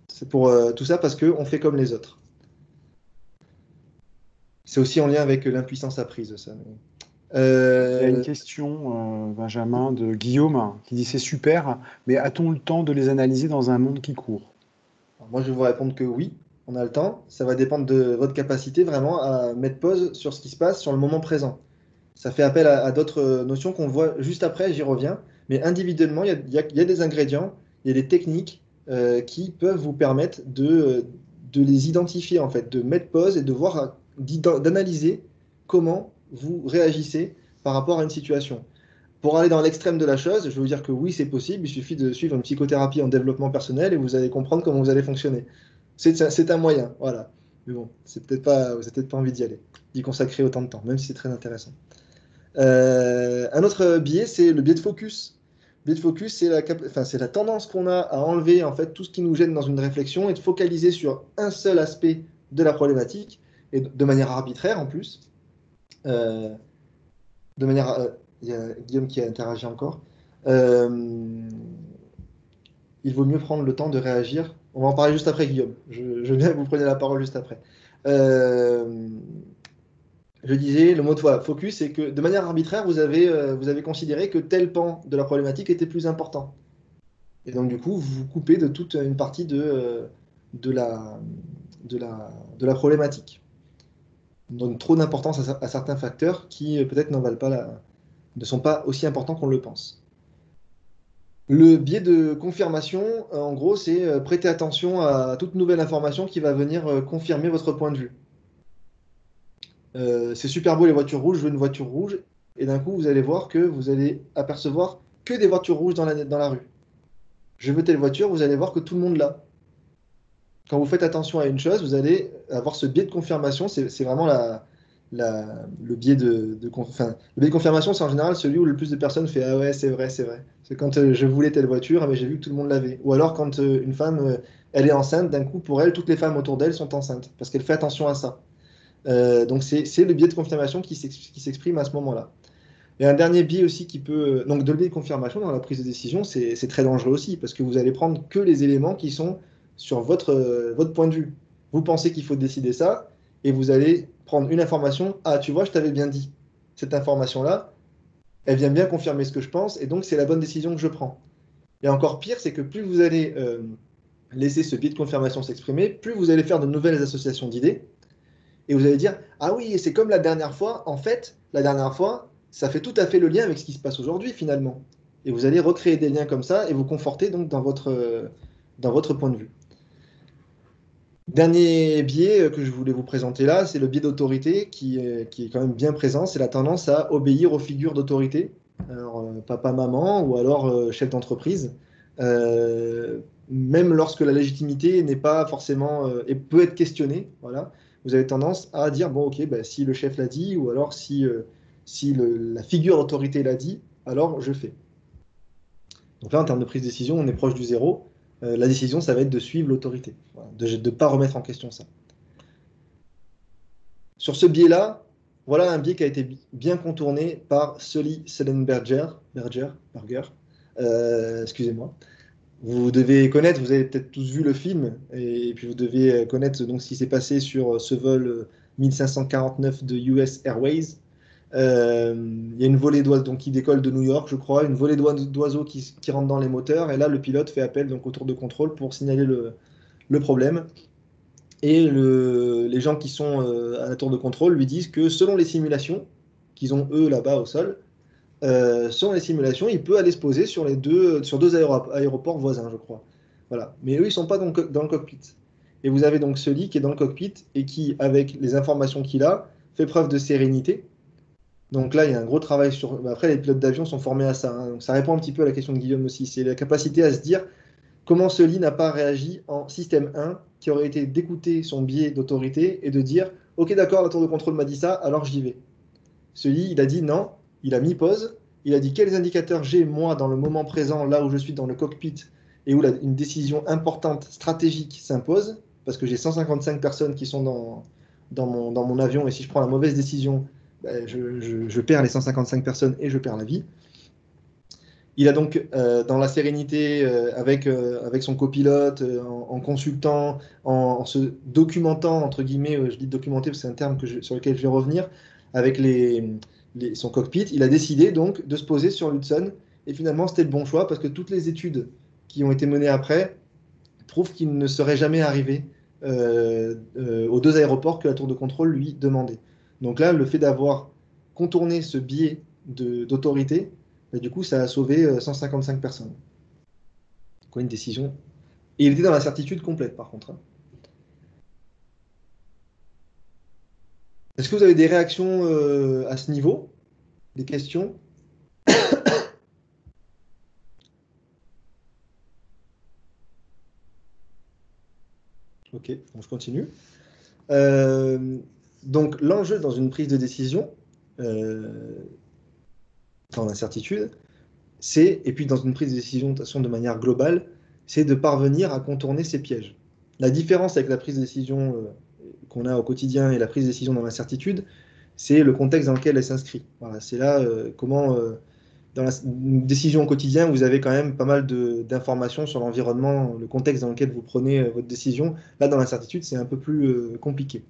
S2: C'est pour tout ça parce qu'on fait comme les autres. C'est aussi en lien avec l'impuissance apprise, ça.
S1: Il y a une question, Benjamin, de Guillaume, qui dit c'est super, mais a-t-on le temps de les analyser dans un monde qui court?
S2: Alors moi, je vais vous répondre que oui, on a le temps. Ça va dépendre de votre capacité vraiment à mettre pause sur ce qui se passe sur le moment présent. Ça fait appel à d'autres notions qu'on voit juste après, j'y reviens. Mais individuellement, il y a des ingrédients, il y a des techniques qui peuvent vous permettre de les identifier, en fait, de mettre pause et de voir, d'analyser comment vous réagissez par rapport à une situation. Pour aller dans l'extrême de la chose, je vais vous dire que oui, c'est possible. Il suffit de suivre une psychothérapie en développement personnel et vous allez comprendre comment vous allez fonctionner. C'est un moyen, voilà. Mais bon, vous n'avez peut-être pas envie d'y aller, d'y consacrer autant de temps, même si c'est très intéressant. Un autre biais, c'est le biais de focus. Le biais de focus, c'est la tendance qu'on a à enlever en fait tout ce qui nous gêne dans une réflexion et de focaliser sur un seul aspect de la problématique et de manière arbitraire en plus. Euh, de manière, il y a Guillaume qui a interagi encore. Il vaut mieux prendre le temps de réagir. On va en parler juste après, Guillaume. Je veux bien que vous preniez la parole juste après. Je disais, le mot de focus, c'est que de manière arbitraire, vous avez considéré que tel pan de la problématique était plus important. Et donc, du coup, vous vous coupez de toute une partie de la problématique. On donne trop d'importance à certains facteurs qui, peut-être, ne sont pas aussi importants qu'on le pense. Le biais de confirmation, en gros, c'est prêter attention à toute nouvelle information qui va venir confirmer votre point de vue. C'est super beau les voitures rouges, je veux une voiture rouge, et d'un coup vous allez voir que vous allez apercevoir que des voitures rouges dans la rue. Je veux telle voiture, vous allez voir que tout le monde l'a. Quand vous faites attention à une chose, vous allez avoir ce biais de confirmation, c'est vraiment le biais le biais de confirmation, c'est en général celui où le plus de personnes fait ah ouais, c'est vrai, c'est vrai. C'est quand je voulais telle voiture, mais j'ai vu que tout le monde l'avait. Ou alors quand une femme, elle est enceinte, d'un coup pour elle, toutes les femmes autour d'elle sont enceintes, parce qu'elle fait attention à ça. Donc c'est le biais de confirmation qui s'exprime à ce moment-là. Et un dernier biais aussi qui peut... Donc de le biais de confirmation dans la prise de décision, c'est très dangereux aussi, parce que vous allez prendre que les éléments qui sont sur votre point de vue. Vous pensez qu'il faut décider ça, et vous allez prendre une information. Ah, tu vois, je t'avais bien dit. Cette information-là, elle vient bien confirmer ce que je pense, et donc c'est la bonne décision que je prends. Et encore pire, c'est que plus vous allez laisser ce biais de confirmation s'exprimer, plus vous allez faire de nouvelles associations d'idées, et vous allez dire, ah oui, c'est comme la dernière fois, en fait, la dernière fois, ça fait tout à fait le lien avec ce qui se passe aujourd'hui finalement. Et vous allez recréer des liens comme ça et vous conforter donc dans votre point de vue. Dernier biais que je voulais vous présenter là, c'est le biais d'autorité qui est quand même bien présent, c'est la tendance à obéir aux figures d'autorité, alors papa, maman ou alors chef d'entreprise, même lorsque la légitimité n'est pas forcément et peut être questionnée, voilà. Vous avez tendance à dire, bon, ok, bah, si le chef l'a dit, ou alors si la figure d'autorité l'a dit, alors je fais. Donc là, en termes de prise de décision, on est proche du zéro. La décision, ça va être de suivre l'autorité, voilà, de ne pas remettre en question ça. Sur ce biais-là, voilà un biais qui a été bien contourné par Sully Sullenberger, excusez-moi. Vous devez connaître, vous avez peut-être tous vu le film, et puis vous devez connaître donc, ce qui s'est passé sur ce vol 1549 de US Airways. Il y a une volée d'oiseaux donc, qui décolle de New York, je crois, une volée d'oiseaux qui rentre dans les moteurs, et là le pilote fait appel donc, au tour de contrôle pour signaler le problème. Et les gens qui sont à la tour de contrôle lui disent que selon les simulations qu'ils ont eux là-bas au sol, selon les simulations, il peut aller se poser sur deux aéroports voisins, je crois. Voilà. Mais eux, ils ne sont pas dans le cockpit. Et vous avez donc Sully qui est dans le cockpit et qui, avec les informations qu'il a, fait preuve de sérénité. Donc là, il y a un gros travail sur. Après, les pilotes d'avion sont formés à ça. Donc ça répond un petit peu à la question de Guillaume aussi. C'est la capacité à se dire comment Sully n'a pas réagi en système 1, qui aurait été d'écouter son biais d'autorité et de dire ok, d'accord, la tour de contrôle m'a dit ça, alors j'y vais. Sully, il a dit non, il a mis pause, il a dit quels indicateurs j'ai moi dans le moment présent, là où je suis dans le cockpit et où une décision importante, stratégique s'impose, parce que j'ai 155 personnes qui sont dans mon avion et si je prends la mauvaise décision, ben, je perds les 155 personnes et je perds la vie. Il a donc, dans la sérénité, avec son copilote, en consultant, en se documentant, entre guillemets, je dis documenter parce que c'est un terme sur lequel je vais revenir, avec son cockpit, il a décidé donc de se poser sur l'Hudson. Et finalement, c'était le bon choix parce que toutes les études qui ont été menées après prouvent qu'il ne serait jamais arrivé aux deux aéroports que la tour de contrôle lui demandait. Donc là, le fait d'avoir contourné ce biais d'autorité, et du coup, ça a sauvé 155 personnes. Quoi, une décision. Et il était dans la certitude complète, par contre. Est-ce que vous avez des réactions à ce niveau? Des questions? Ok, donc je continue. Donc, l'enjeu dans une prise de décision, dans l'incertitude, et puis dans une prise de décision de manière globale, c'est de parvenir à contourner ces pièges. La différence avec la prise de décision qu'on a au quotidien et la prise de décision dans l'incertitude, c'est le contexte dans lequel elle s'inscrit. Voilà, c'est là comment, dans la décision au quotidien, vous avez quand même pas mal d'informations sur l'environnement, le contexte dans lequel vous prenez votre décision. Là, dans l'incertitude, c'est un peu plus compliqué.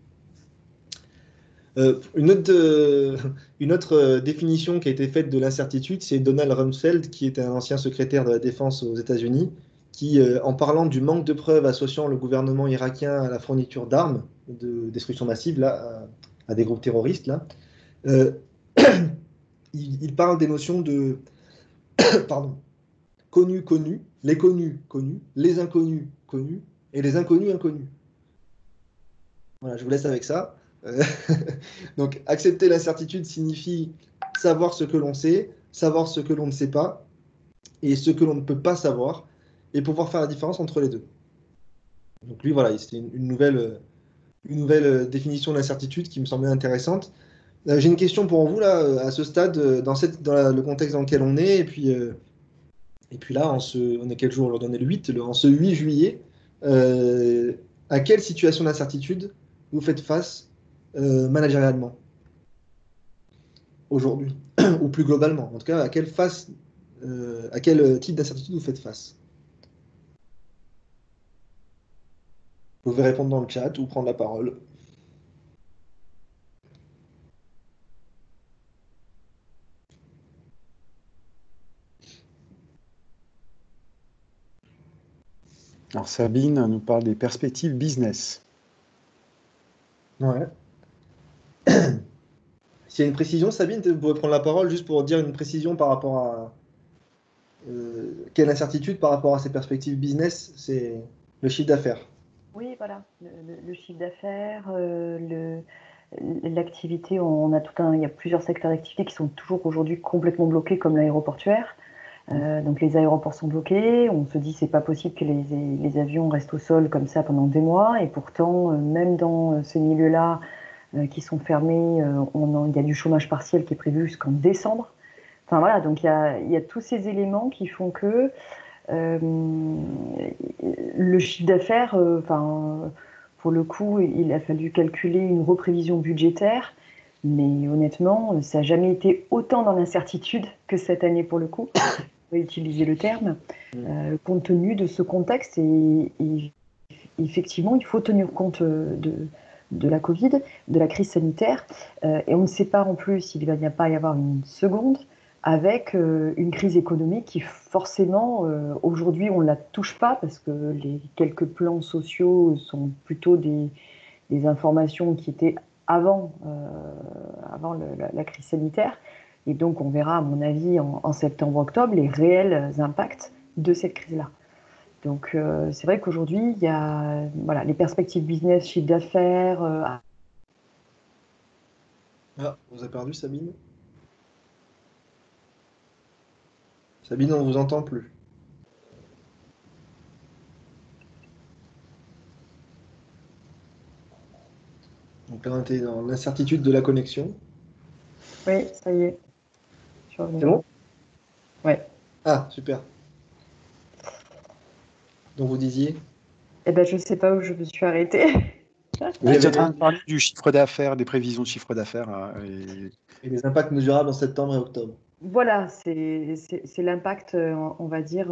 S2: Une autre définition qui a été faite de l'incertitude, c'est Donald Rumsfeld, qui est un ancien secrétaire de la défense aux États-Unis, qui, en parlant du manque de preuves associant le gouvernement irakien à la fourniture d'armes de destruction massive là, à des groupes terroristes, là, il parle des notions de pardon, connus, les connus, les inconnus, connus, et les inconnus, inconnus. Voilà, je vous laisse avec ça. Donc, accepter l'incertitude signifie savoir ce que l'on sait, savoir ce que l'on ne sait pas, et ce que l'on ne peut pas savoir, et pouvoir faire la différence entre les deux. Donc lui, voilà, c'était une nouvelle définition de l'incertitude qui me semblait intéressante. J'ai une question pour vous, là, à ce stade, dans le contexte dans lequel on est, et puis là, on est quel jour? On est le 8, en ce 8 juillet, à quelle situation d'incertitude vous faites face managérialement aujourd'hui, ou plus globalement? En tout cas, à quel type d'incertitude vous faites face? Vous pouvez répondre dans le chat ou prendre la parole.
S1: Alors Sabine nous parle des perspectives business.
S2: Ouais. S'il y a une précision, Sabine, vous pouvez prendre la parole juste pour dire une précision par rapport à quelle incertitude par rapport à ces perspectives business, c'est le chiffre d'affaires.
S5: Oui, voilà, le chiffre d'affaires, l'activité, il y a plusieurs secteurs d'activité qui sont toujours aujourd'hui complètement bloqués, comme l'aéroportuaire. Donc les aéroports sont bloqués, on se dit c'est pas possible que les avions restent au sol comme ça pendant des mois, et pourtant même dans ce milieu-là qui sont fermés, il y a du chômage partiel qui est prévu jusqu'en décembre. Enfin voilà, donc il y a tous ces éléments qui font que le chiffre d'affaires, pour le coup, il a fallu calculer une reprévision budgétaire, mais honnêtement, ça n'a jamais été autant dans l'incertitude que cette année pour le coup. utiliser le terme, compte tenu de ce contexte. Et effectivement, il faut tenir compte de la Covid, de la crise sanitaire. Et on ne sait pas en plus s'il va n'y pas y avoir une seconde, avec une crise économique qui forcément, aujourd'hui, on ne la touche pas parce que les quelques plans sociaux sont plutôt des informations qui étaient avant la crise sanitaire. Et donc, on verra, à mon avis, en septembre-octobre, les réels impacts de cette crise-là. Donc, c'est vrai qu'aujourd'hui, il y a les perspectives business, chiffre d'affaires.
S2: Ah, on vous a perdu, Sabine? Sabine, on ne vous entend plus. Donc là, on était dans l'incertitude de la connexion.
S5: Oui, ça y est.
S2: C'est bon?
S5: Ouais.
S2: Ah, super. Donc vous disiez?
S5: Eh ben, je ne sais pas où je me suis arrêtée.
S1: Vous êtes en train de parler du chiffre d'affaires, des prévisions de chiffre d'affaires.
S2: Et les impacts mesurables en septembre et octobre.
S5: Voilà, c'est l'impact, on va dire,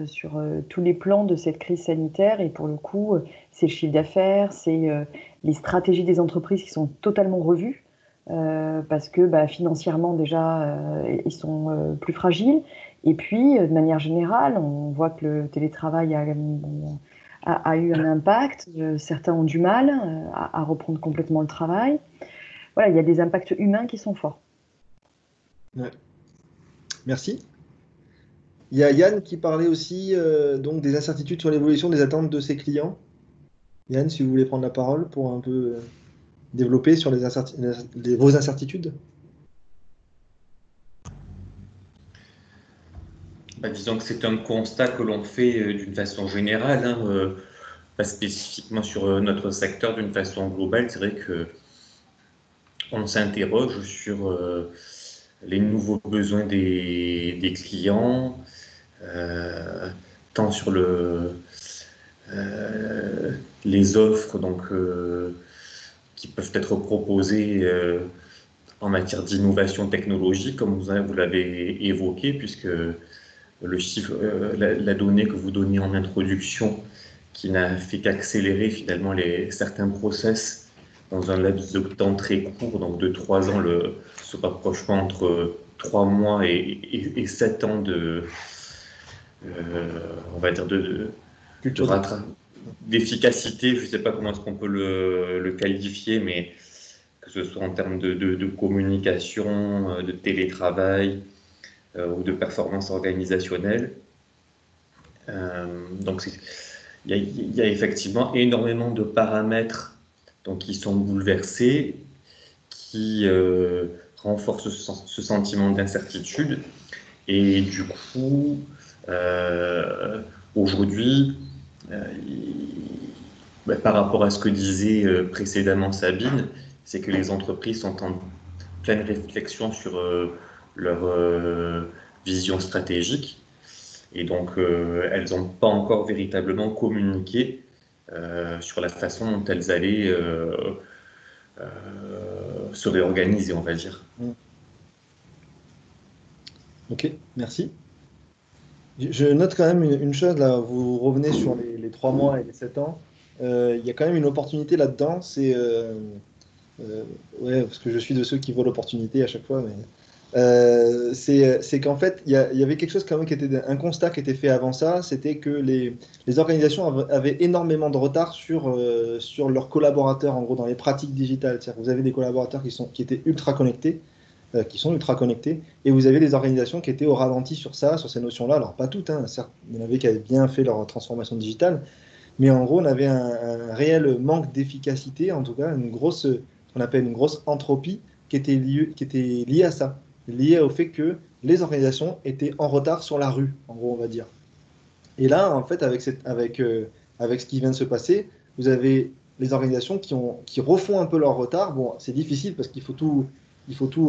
S5: sur tous les plans de cette crise sanitaire. Et pour le coup, c'est le chiffre d'affaires, c'est les stratégies des entreprises qui sont totalement revues, parce que financièrement, déjà, ils sont plus fragiles. Et puis, de manière générale, on voit que le télétravail a eu un impact. Certains ont du mal à reprendre complètement le travail. Voilà, il y a des impacts humains qui sont forts.
S2: Ouais. Merci. Il y a Yann qui parlait aussi donc des incertitudes sur l'évolution des attentes de ses clients. Yann, si vous voulez prendre la parole pour un peu développer sur vos incertitudes.
S3: Disons que c'est un constat que l'on fait d'une façon générale, hein, pas spécifiquement sur notre secteur, d'une façon globale. C'est vrai que on s'interroge sur les nouveaux besoins des clients, tant sur les offres qui peuvent être proposées en matière d'innovation technologique, comme vous l'avez évoqué, puisque le chiffre, la donnée que vous donnez en introduction, qui n'a fait qu'accélérer finalement certains process dans un laps de temps très court, donc de 3 ans, ce rapprochement entre 3 mois et 7 ans on va dire d'efficacité, je ne sais pas comment est-ce qu'on peut le qualifier, mais que ce soit en termes de communication, de télétravail ou de performance organisationnelle. Donc il y a effectivement énormément de paramètres qui sont bouleversés, qui renforcent ce sentiment d'incertitude. Et du coup, aujourd'hui, par rapport à ce que disait précédemment Sabine, c'est que les entreprises sont en pleine réflexion sur leur vision stratégique. Et donc, elles n'ont pas encore véritablement communiqué sur la façon dont elles allaient se réorganiser, on va dire.
S2: Ok, merci. Je note quand même une chose, là, vous revenez sur les 3 mois et les 7 ans. Il y a quand même une opportunité là-dedans, c'est... ouais, parce que je suis de ceux qui voient l'opportunité à chaque fois, mais... c'est qu'en fait, il y avait quelque chose quand même un constat qui était fait avant ça, c'était que les organisations avaient énormément de retard sur leurs collaborateurs, en gros, dans les pratiques digitales. C'est-à-dire que vous avez des collaborateurs qui étaient ultra connectés, qui sont ultra connectés, et vous avez des organisations qui étaient au ralenti sur ces notions-là. Alors, pas toutes, hein, certes, il y en avait qui avaient bien fait leur transformation digitale, mais en gros, on avait un réel manque d'efficacité, en tout cas, qu'on appelle une grosse entropie qui était liée à ça, liée au fait que les organisations étaient en retard sur la rue, en gros, on va dire. Et là, en fait, avec ce qui vient de se passer, vous avez les organisations qui refont un peu leur retard. Bon, c'est difficile parce qu'il faut tout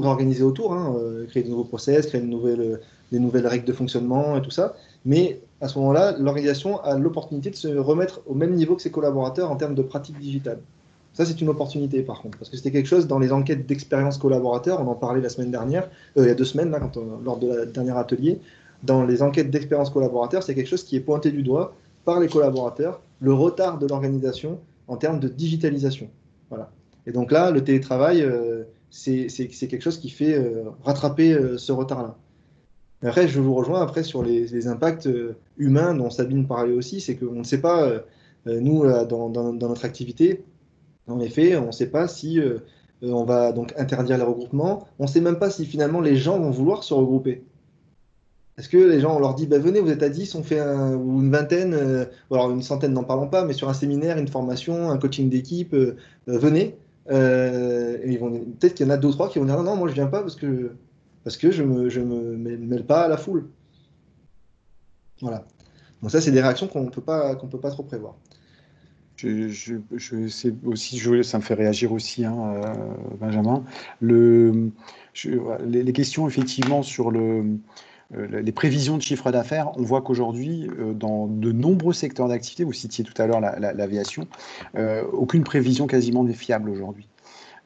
S2: réorganiser autour, hein, créer de nouveaux process, créer des nouvelles règles de fonctionnement et tout ça. Mais à ce moment-là, l'organisation a l'opportunité de se remettre au même niveau que ses collaborateurs en termes de pratiques digitales. Ça, c'est une opportunité, par contre, parce que c'était quelque chose dans les enquêtes d'expérience collaborateur, on en parlait la semaine dernière, il y a 2 semaines, là, lors de la dernière atelier, dans les enquêtes d'expérience collaborateur, c'est quelque chose qui est pointé du doigt par les collaborateurs, le retard de l'organisation en termes de digitalisation. Voilà. Et donc là, le télétravail, c'est quelque chose qui fait rattraper ce retard-là. Après, je vous rejoins après sur les impacts humains dont Sabine parlait aussi, c'est qu'on ne sait pas, nous, dans notre activité, en effet, on ne sait pas si on va donc interdire les regroupements, on ne sait même pas si finalement les gens vont vouloir se regrouper. Est-ce que les gens, on leur dit, bah, venez, vous êtes à 10, on fait ou une vingtaine, alors une centaine, n'en parlons pas, mais sur un séminaire, une formation, un coaching d'équipe, venez. Et peut-être qu'il y en a 2 ou 3 qui vont dire, non, non, moi je viens pas parce que je me mêle pas à la foule. Voilà. Donc ça, c'est des réactions qu'on peut pas trop prévoir.
S1: C'est aussi, ça me fait réagir aussi, hein, Benjamin. Les questions, effectivement, sur les prévisions de chiffre d'affaires, on voit qu'aujourd'hui, dans de nombreux secteurs d'activité, vous citiez tout à l'heure l'aviation, aucune prévision quasiment n'est fiable aujourd'hui.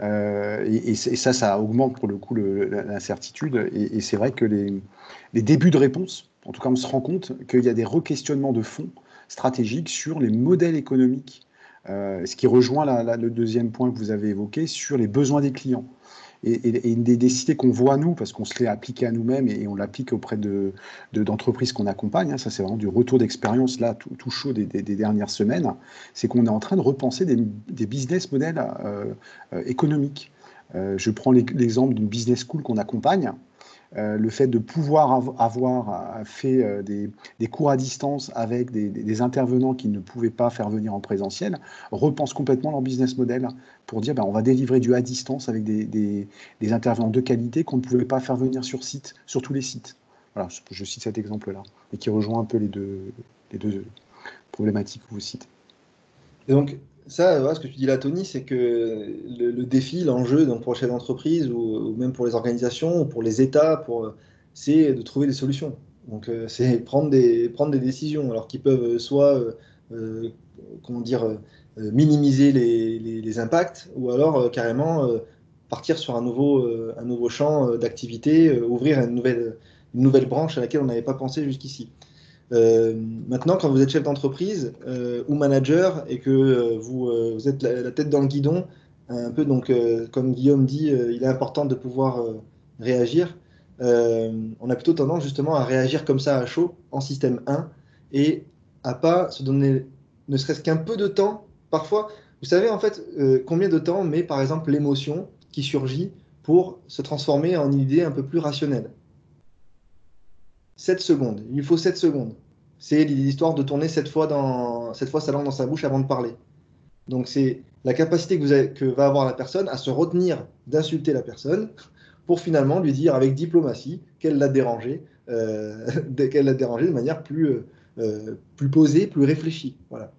S1: Et ça augmente pour le coup l'incertitude. Et c'est vrai que les débuts de réponse, en tout cas, on se rend compte qu'il y a des re-questionnements de fond stratégiques sur les modèles économiques, ce qui rejoint le deuxième point que vous avez évoqué sur les besoins des clients. Et une des cités qu'on voit, nous, parce qu'on se l'est appliqué à nous-mêmes et on l'applique auprès d'entreprises qu'on accompagne, hein, ça c'est vraiment du retour d'expérience là, tout chaud des dernières semaines, c'est qu'on est en train de repenser des business models économiques. Je prends l'exemple d'une business school qu'on accompagne. Le fait de pouvoir avoir fait des cours à distance avec des intervenants qui ne pouvaient pas faire venir en présentiel, repensent complètement leur business model pour dire on va délivrer du à distance avec des intervenants de qualité qu'on ne pouvait pas faire venir sur site, sur tous les sites. Voilà, je cite cet exemple-là, et qui rejoint un peu les deux problématiques que vous citez.
S2: Et donc, ça, voilà, ce que tu dis là, Tony, c'est que le défi, l'enjeu pour les chefs d'entreprise ou même pour les organisations ou pour les États, c'est de trouver des solutions. Donc, c'est prendre des décisions, alors qu'ils peuvent soit minimiser les impacts ou alors carrément partir sur un nouveau champ d'activité, ouvrir une nouvelle branche à laquelle on n'avait pas pensé jusqu'ici. Maintenant, quand vous êtes chef d'entreprise ou manager et que vous êtes la tête dans le guidon, un peu donc comme Guillaume dit, il est important de pouvoir réagir. On a plutôt tendance justement à réagir comme ça à chaud en système 1 et à pas se donner ne serait-ce qu'un peu de temps. Parfois, vous savez en fait combien de temps met par exemple l'émotion qui surgit pour se transformer en une idée un peu plus rationnelle. 7 secondes. Il lui faut 7 secondes. C'est l'histoire de tourner 7 fois sa langue dans sa bouche avant de parler. Donc c'est la capacité que va avoir la personne à se retenir d'insulter la personne pour finalement lui dire avec diplomatie qu'elle l'a dérangé, de manière plus posée, plus réfléchie. Voilà.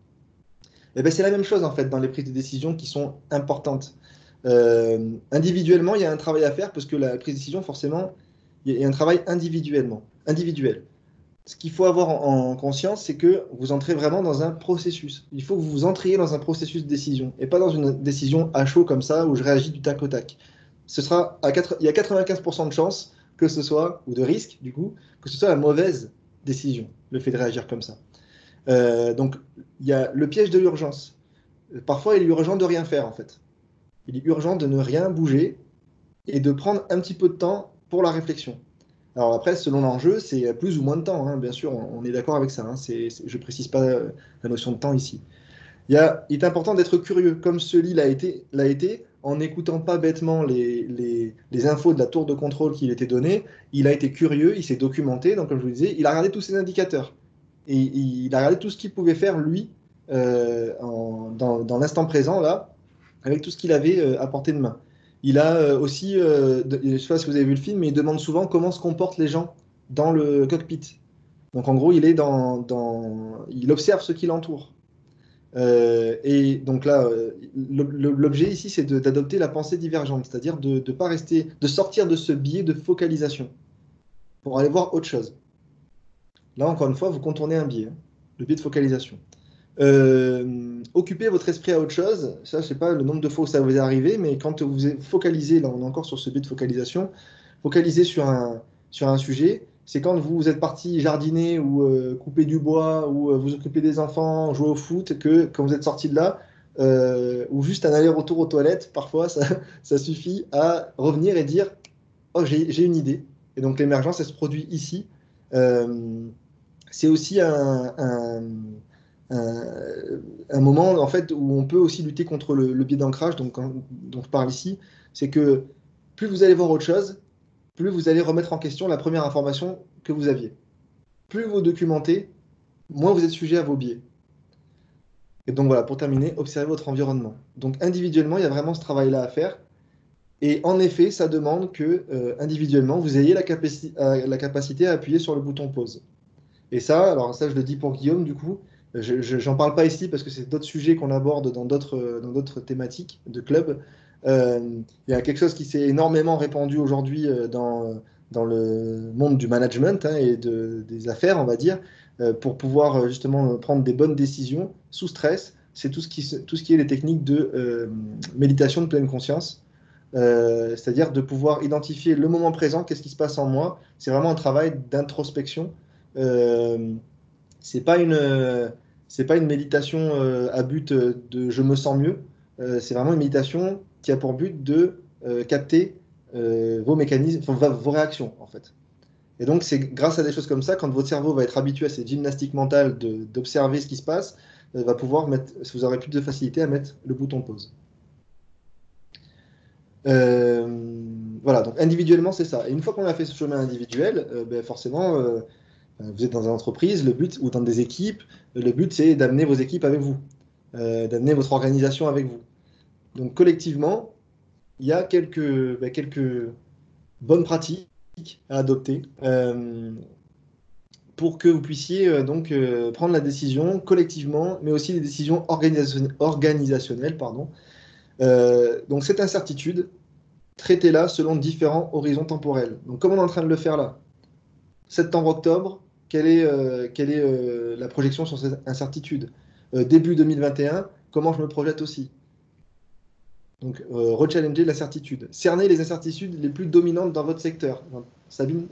S2: Et c'est la même chose en fait dans les prises de décision qui sont importantes. Individuellement, il y a un travail à faire parce que la prise de décision, forcément, il y a un travail individuel. Ce qu'il faut avoir en conscience, c'est que vous entrez vraiment dans un processus. Il faut que vous entriez dans un processus de décision et pas dans une décision à chaud comme ça où je réagis du tac au tac. Il y a 95% de chances que ce soit, ou de risque du coup, que ce soit la mauvaise décision, le fait de réagir comme ça. Donc il y a le piège de l'urgence. Parfois il est urgent de rien faire en fait. Il est urgent de ne rien bouger et de prendre un petit peu de temps pour la réflexion. Alors après, selon l'enjeu, c'est plus ou moins de temps, hein, bien sûr, on est d'accord avec ça. Hein, je ne précise pas la notion de temps ici. Il est important d'être curieux, comme ce lit l'a été, en n'écoutant pas bêtement les infos de la tour de contrôle qui lui étaient données. Il a été curieux, il s'est documenté, donc comme je vous disais, il a regardé tous ses indicateurs. Et il a regardé tout ce qu'il pouvait faire, lui, dans l'instant présent, là, avec tout ce qu'il avait à portée de main. Il a aussi, je ne sais pas si vous avez vu le film, mais il demande souvent comment se comportent les gens dans le cockpit. Donc en gros, il observe ce qui l'entoure. Et donc là, l'objet ici, c'est d'adopter la pensée divergente, c'est-à-dire de sortir de ce biais de focalisation pour aller voir autre chose. Là, encore une fois, vous contournez un biais, le biais de focalisation. Occupez votre esprit à autre chose. Ça, je ne sais pas le nombre de fois où ça vous est arrivé, mais quand vous focalisez, là on est encore sur ce biais de focalisation, focalisez sur un sujet, c'est quand vous êtes parti jardiner ou couper du bois ou vous occuper des enfants, jouer au foot, que quand vous êtes sorti de là, ou juste un aller-retour aux toilettes, parfois ça suffit à revenir et dire oh, j'ai une idée. Et donc l'émergence, elle se produit ici. C'est aussi un moment en fait, où on peut aussi lutter contre le biais d'ancrage, donc, dont je parle ici. C'est que plus vous allez voir autre chose, plus vous allez remettre en question la première information que vous aviez. Plus vous documentez, moins vous êtes sujet à vos biais. Et donc voilà, pour terminer, observez votre environnement. Donc individuellement, il y a vraiment ce travail-là à faire. Et en effet, ça demande que individuellement, vous ayez la capacité à appuyer sur le bouton pause. Et ça, alors ça, je le dis pour Guillaume, du coup, j'en parle pas ici parce que c'est d'autres sujets qu'on aborde dans d'autres thématiques de club. Il y a quelque chose qui s'est énormément répandu aujourd'hui dans le monde du management et des affaires, on va dire, pour pouvoir justement prendre des bonnes décisions sous stress. C'est tout ce qui est les techniques de méditation de pleine conscience. C'est-à-dire de pouvoir identifier le moment présent, qu'est-ce qui se passe en moi. C'est vraiment un travail d'introspection. C'est pas une méditation à but de je me sens mieux. C'est vraiment une méditation qui a pour but de capter vos mécanismes, enfin, vos réactions en fait. Et donc c'est grâce à des choses comme ça, quand votre cerveau va être habitué à cette gymnastique mentale d'observer ce qui se passe, va pouvoir vous aurez plus de facilité à mettre le bouton pause. Voilà, donc individuellement c'est ça. Et une fois qu'on a fait ce chemin individuel, forcément vous êtes dans une entreprise, le but, ou dans des équipes, le but c'est d'amener vos équipes avec vous, d'amener votre organisation avec vous. Donc collectivement, il y a quelques bonnes pratiques à adopter pour que vous puissiez prendre la décision collectivement, mais aussi les décisions organisationnelles. Donc cette incertitude, traitez-la selon différents horizons temporels. Donc comme on est en train de le faire là, septembre-octobre, quelle est la projection sur cette incertitude? Début 2021, comment je me projette aussi? Donc, rechallenger l'incertitude. Cerner les incertitudes les plus dominantes dans votre secteur. Sabine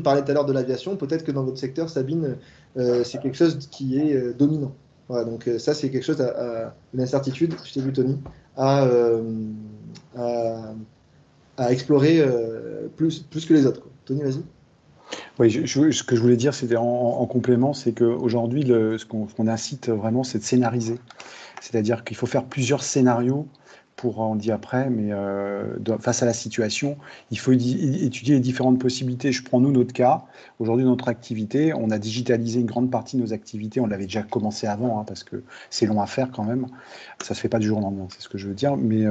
S2: parlait tout à l'heure de l'aviation. Peut-être que dans votre secteur, Sabine, c'est quelque chose qui est dominant. Voilà, donc ça, c'est quelque chose une incertitude, je t'ai vu, Tony, à explorer plus que les autres, quoi. Tony, vas-y.
S1: Oui, ce que je voulais dire, c'était en complément, c'est qu'aujourd'hui, ce qu'on incite vraiment, c'est de scénariser. C'est-à-dire qu'il faut faire plusieurs scénarios pour, on dit après, mais face à la situation, il faut étudier les différentes possibilités. Je prends notre cas. Aujourd'hui, notre activité, on a digitalisé une grande partie de nos activités. On l'avait déjà commencé avant, parce que c'est long à faire quand même. Ça ne se fait pas du jour au lendemain, c'est ce que je veux dire. Mais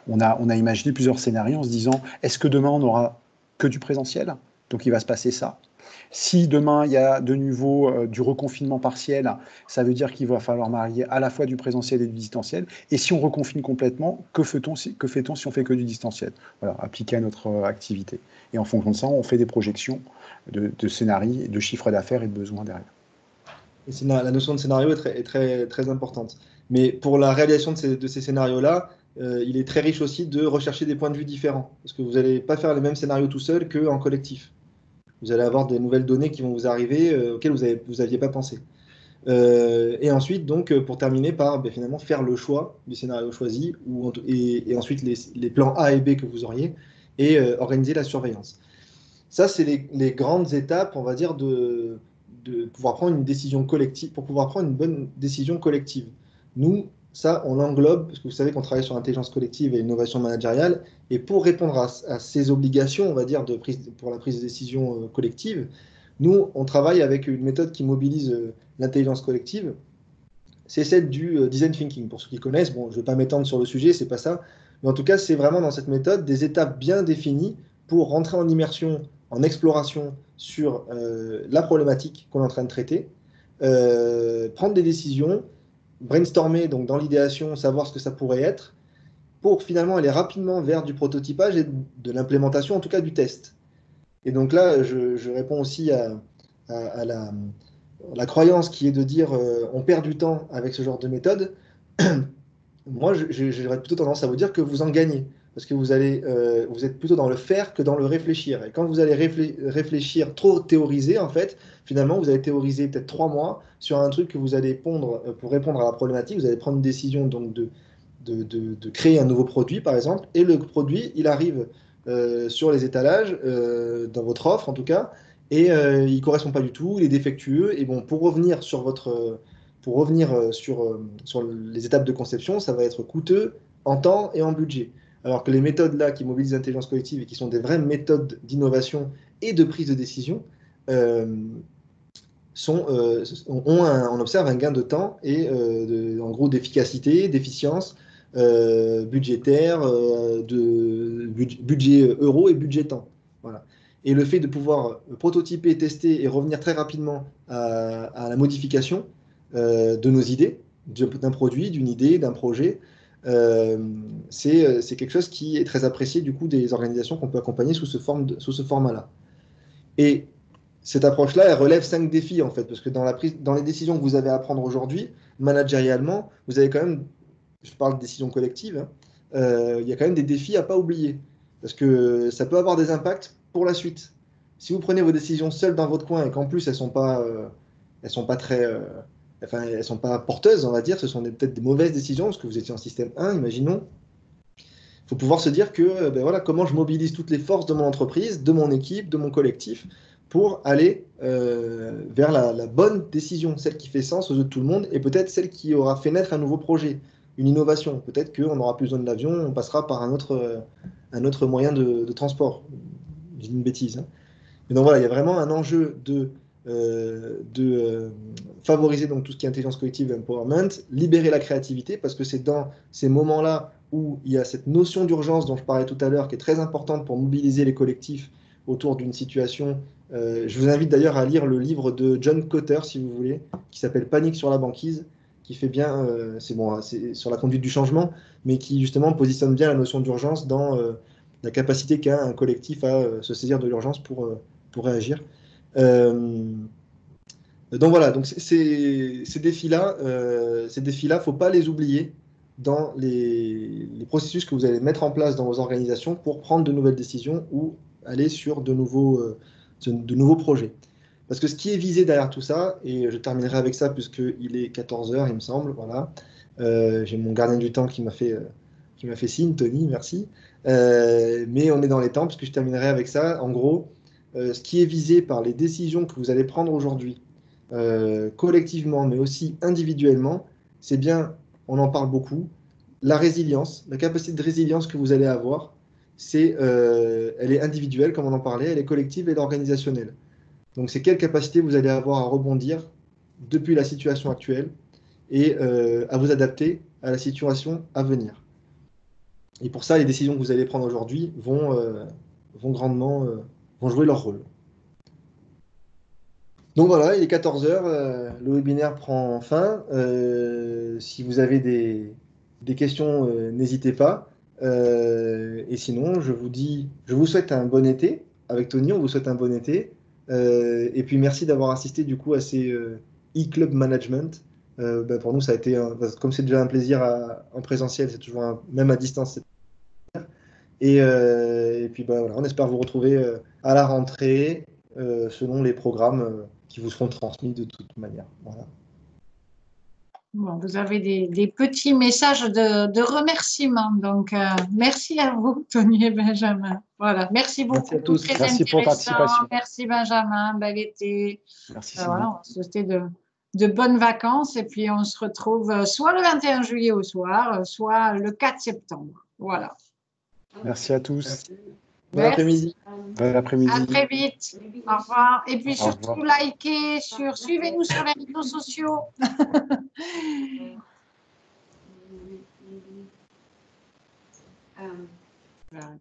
S1: on a imaginé plusieurs scénarios en se disant, est-ce que demain, on n'aura que du présentiel? Donc, il va se passer ça. Si demain, il y a de nouveau du reconfinement partiel, ça veut dire qu'il va falloir marier à la fois du présentiel et du distanciel. Et si on reconfine complètement, que fait-on si on fait que du distanciel? Voilà, appliqué à notre activité. Et en fonction de ça, on fait des projections de scénarios, de chiffres d'affaires et de besoins derrière.
S2: Et la notion de scénario est très, très importante. Mais pour la réalisation de ces scénarios-là, il est très riche aussi de rechercher des points de vue différents. Parce que vous n'allez pas faire les mêmes scénarios tout seul qu'en collectif. Vous allez avoir des nouvelles données qui vont vous arriver auxquelles vous n'aviez pas pensé. Et ensuite, donc, pour terminer par finalement faire le choix du scénario choisi et ensuite les plans A et B que vous auriez et organiser la surveillance. Ça, c'est les grandes étapes, on va dire, de pouvoir prendre une décision collective, pour pouvoir prendre une bonne décision collective. Nous, ça, on l'englobe, parce que vous savez qu'on travaille sur l'intelligence collective et l'innovation managériale, et pour répondre à ces obligations, on va dire, pour la prise de décision collective, nous, on travaille avec une méthode qui mobilise l'intelligence collective. C'est celle du design thinking. Pour ceux qui connaissent, bon, je ne vais pas m'étendre sur le sujet, c'est pas ça. Mais en tout cas, c'est vraiment dans cette méthode des étapes bien définies pour rentrer en immersion, en exploration sur la problématique qu'on est en train de traiter, prendre des décisions, brainstormer donc dans l'idéation, savoir ce que ça pourrait être, pour finalement aller rapidement vers du prototypage et de l'implémentation, en tout cas du test. Et donc là, je réponds aussi à la croyance qui est de dire on perd du temps avec ce genre de méthode. Moi, j'aurais plutôt tendance à vous dire que vous en gagnez. parce que vous êtes plutôt dans le faire que dans le réfléchir. Et quand vous allez réfléchir, trop théoriser, en fait, finalement, vous allez théoriser peut-être 3 mois sur un truc que vous allez pondre pour répondre à la problématique. Vous allez prendre une décision donc de créer un nouveau produit, par exemple, et le produit, il arrive sur les étalages, dans votre offre en tout cas, et il ne correspond pas du tout, il est défectueux. Et bon, pour revenir sur les étapes de conception, ça va être coûteux en temps et en budget. Alors que les méthodes là qui mobilisent l'intelligence collective et qui sont des vraies méthodes d'innovation et de prise de décision, on observe un gain de temps et en gros d'efficacité, d'efficience budgétaire, de budget euro et budget temps. Voilà. Et le fait de pouvoir prototyper, tester et revenir très rapidement à la modification de nos idées, d'un produit, d'une idée, d'un projet, c'est quelque chose qui est très apprécié du coup des organisations qu'on peut accompagner sous ce format-là. Et cette approche-là, elle relève 5 défis en fait, parce que dans les décisions que vous avez à prendre aujourd'hui, managérialement, vous avez quand même, je parle de décisions collectives, hein, il y a quand même des défis à ne pas oublier, parce que ça peut avoir des impacts pour la suite. Si vous prenez vos décisions seules dans votre coin et qu'en plus elles sont pas elles sont pas porteuses, on va dire, ce sont peut-être des mauvaises décisions, parce que vous étiez en système 1, imaginons. Il faut pouvoir se dire que ben voilà, comment je mobilise toutes les forces de mon entreprise, de mon équipe, de mon collectif, pour aller vers la bonne décision, celle qui fait sens aux yeux de tout le monde, et peut-être celle qui aura fait naître un nouveau projet, une innovation. Peut-être qu'on n'aura plus besoin de l'avion, on passera par un autre moyen de transport. Je dis une bêtise, hein. Mais donc voilà, il y a vraiment un enjeu de favoriser donc tout ce qui est intelligence collective et empowerment, libérer la créativité, parce que c'est dans ces moments-là où il y a cette notion d'urgence dont je parlais tout à l'heure, qui est très importante pour mobiliser les collectifs autour d'une situation. Je vous invite d'ailleurs à lire le livre de John Kotter, si vous voulez, qui s'appelle Panique sur la banquise, qui fait bien, c'est sur la conduite du changement, mais qui justement positionne bien la notion d'urgence dans la capacité qu'a un collectif à se saisir de l'urgence pour réagir. Donc voilà, donc ces défis-là, faut pas les oublier dans les processus que vous allez mettre en place dans vos organisations pour prendre de nouvelles décisions ou aller sur de nouveaux projets. Parce que ce qui est visé derrière tout ça, et je terminerai avec ça puisqu'il est 14 h, il me semble, voilà. J'ai mon gardien du temps qui m'a fait signe, Tony, merci. Mais on est dans les temps puisque je terminerai avec ça. En gros, ce qui est visé par les décisions que vous allez prendre aujourd'hui, collectivement, mais aussi individuellement, c'est bien, on en parle beaucoup, la résilience, la capacité de résilience que vous allez avoir, elle est individuelle, comme on en parlait, elle est collective et organisationnelle. Donc, c'est quelle capacité vous allez avoir à rebondir depuis la situation actuelle et à vous adapter à la situation à venir. Et pour ça, les décisions que vous allez prendre aujourd'hui vont grandement jouer leur rôle. Donc voilà, il est 14 h, le webinaire prend fin. Si vous avez des questions, n'hésitez pas. Et sinon, je vous souhaite un bon été. Avec Tony, on vous souhaite un bon été. Et puis merci d'avoir assisté du coup à ces e-club management. Pour nous, ça a été, comme c'est déjà un plaisir en présentiel, c'est toujours même à distance. Et puis voilà, on espère vous retrouver à la rentrée selon les programmes qui vous seront transmis de toute manière. Voilà.
S6: Bon, vous avez des petits messages de remerciement. Donc, merci à vous, Tony et Benjamin. Voilà, merci beaucoup.
S2: Merci à tous.
S6: Très
S1: merci pour votre participation.
S6: Merci
S1: Benjamin,
S6: bel été.
S1: Merci.
S6: Voilà, on se souhaite de bonnes vacances et puis on se retrouve soit le 21 juillet au soir, soit le 4 septembre. Voilà.
S1: Merci à tous.
S2: Merci. Bon après-midi.
S1: Bon après-midi.
S6: À très vite. Au revoir. Et puis surtout, likez, suivez-nous sur les réseaux sociaux. Voilà.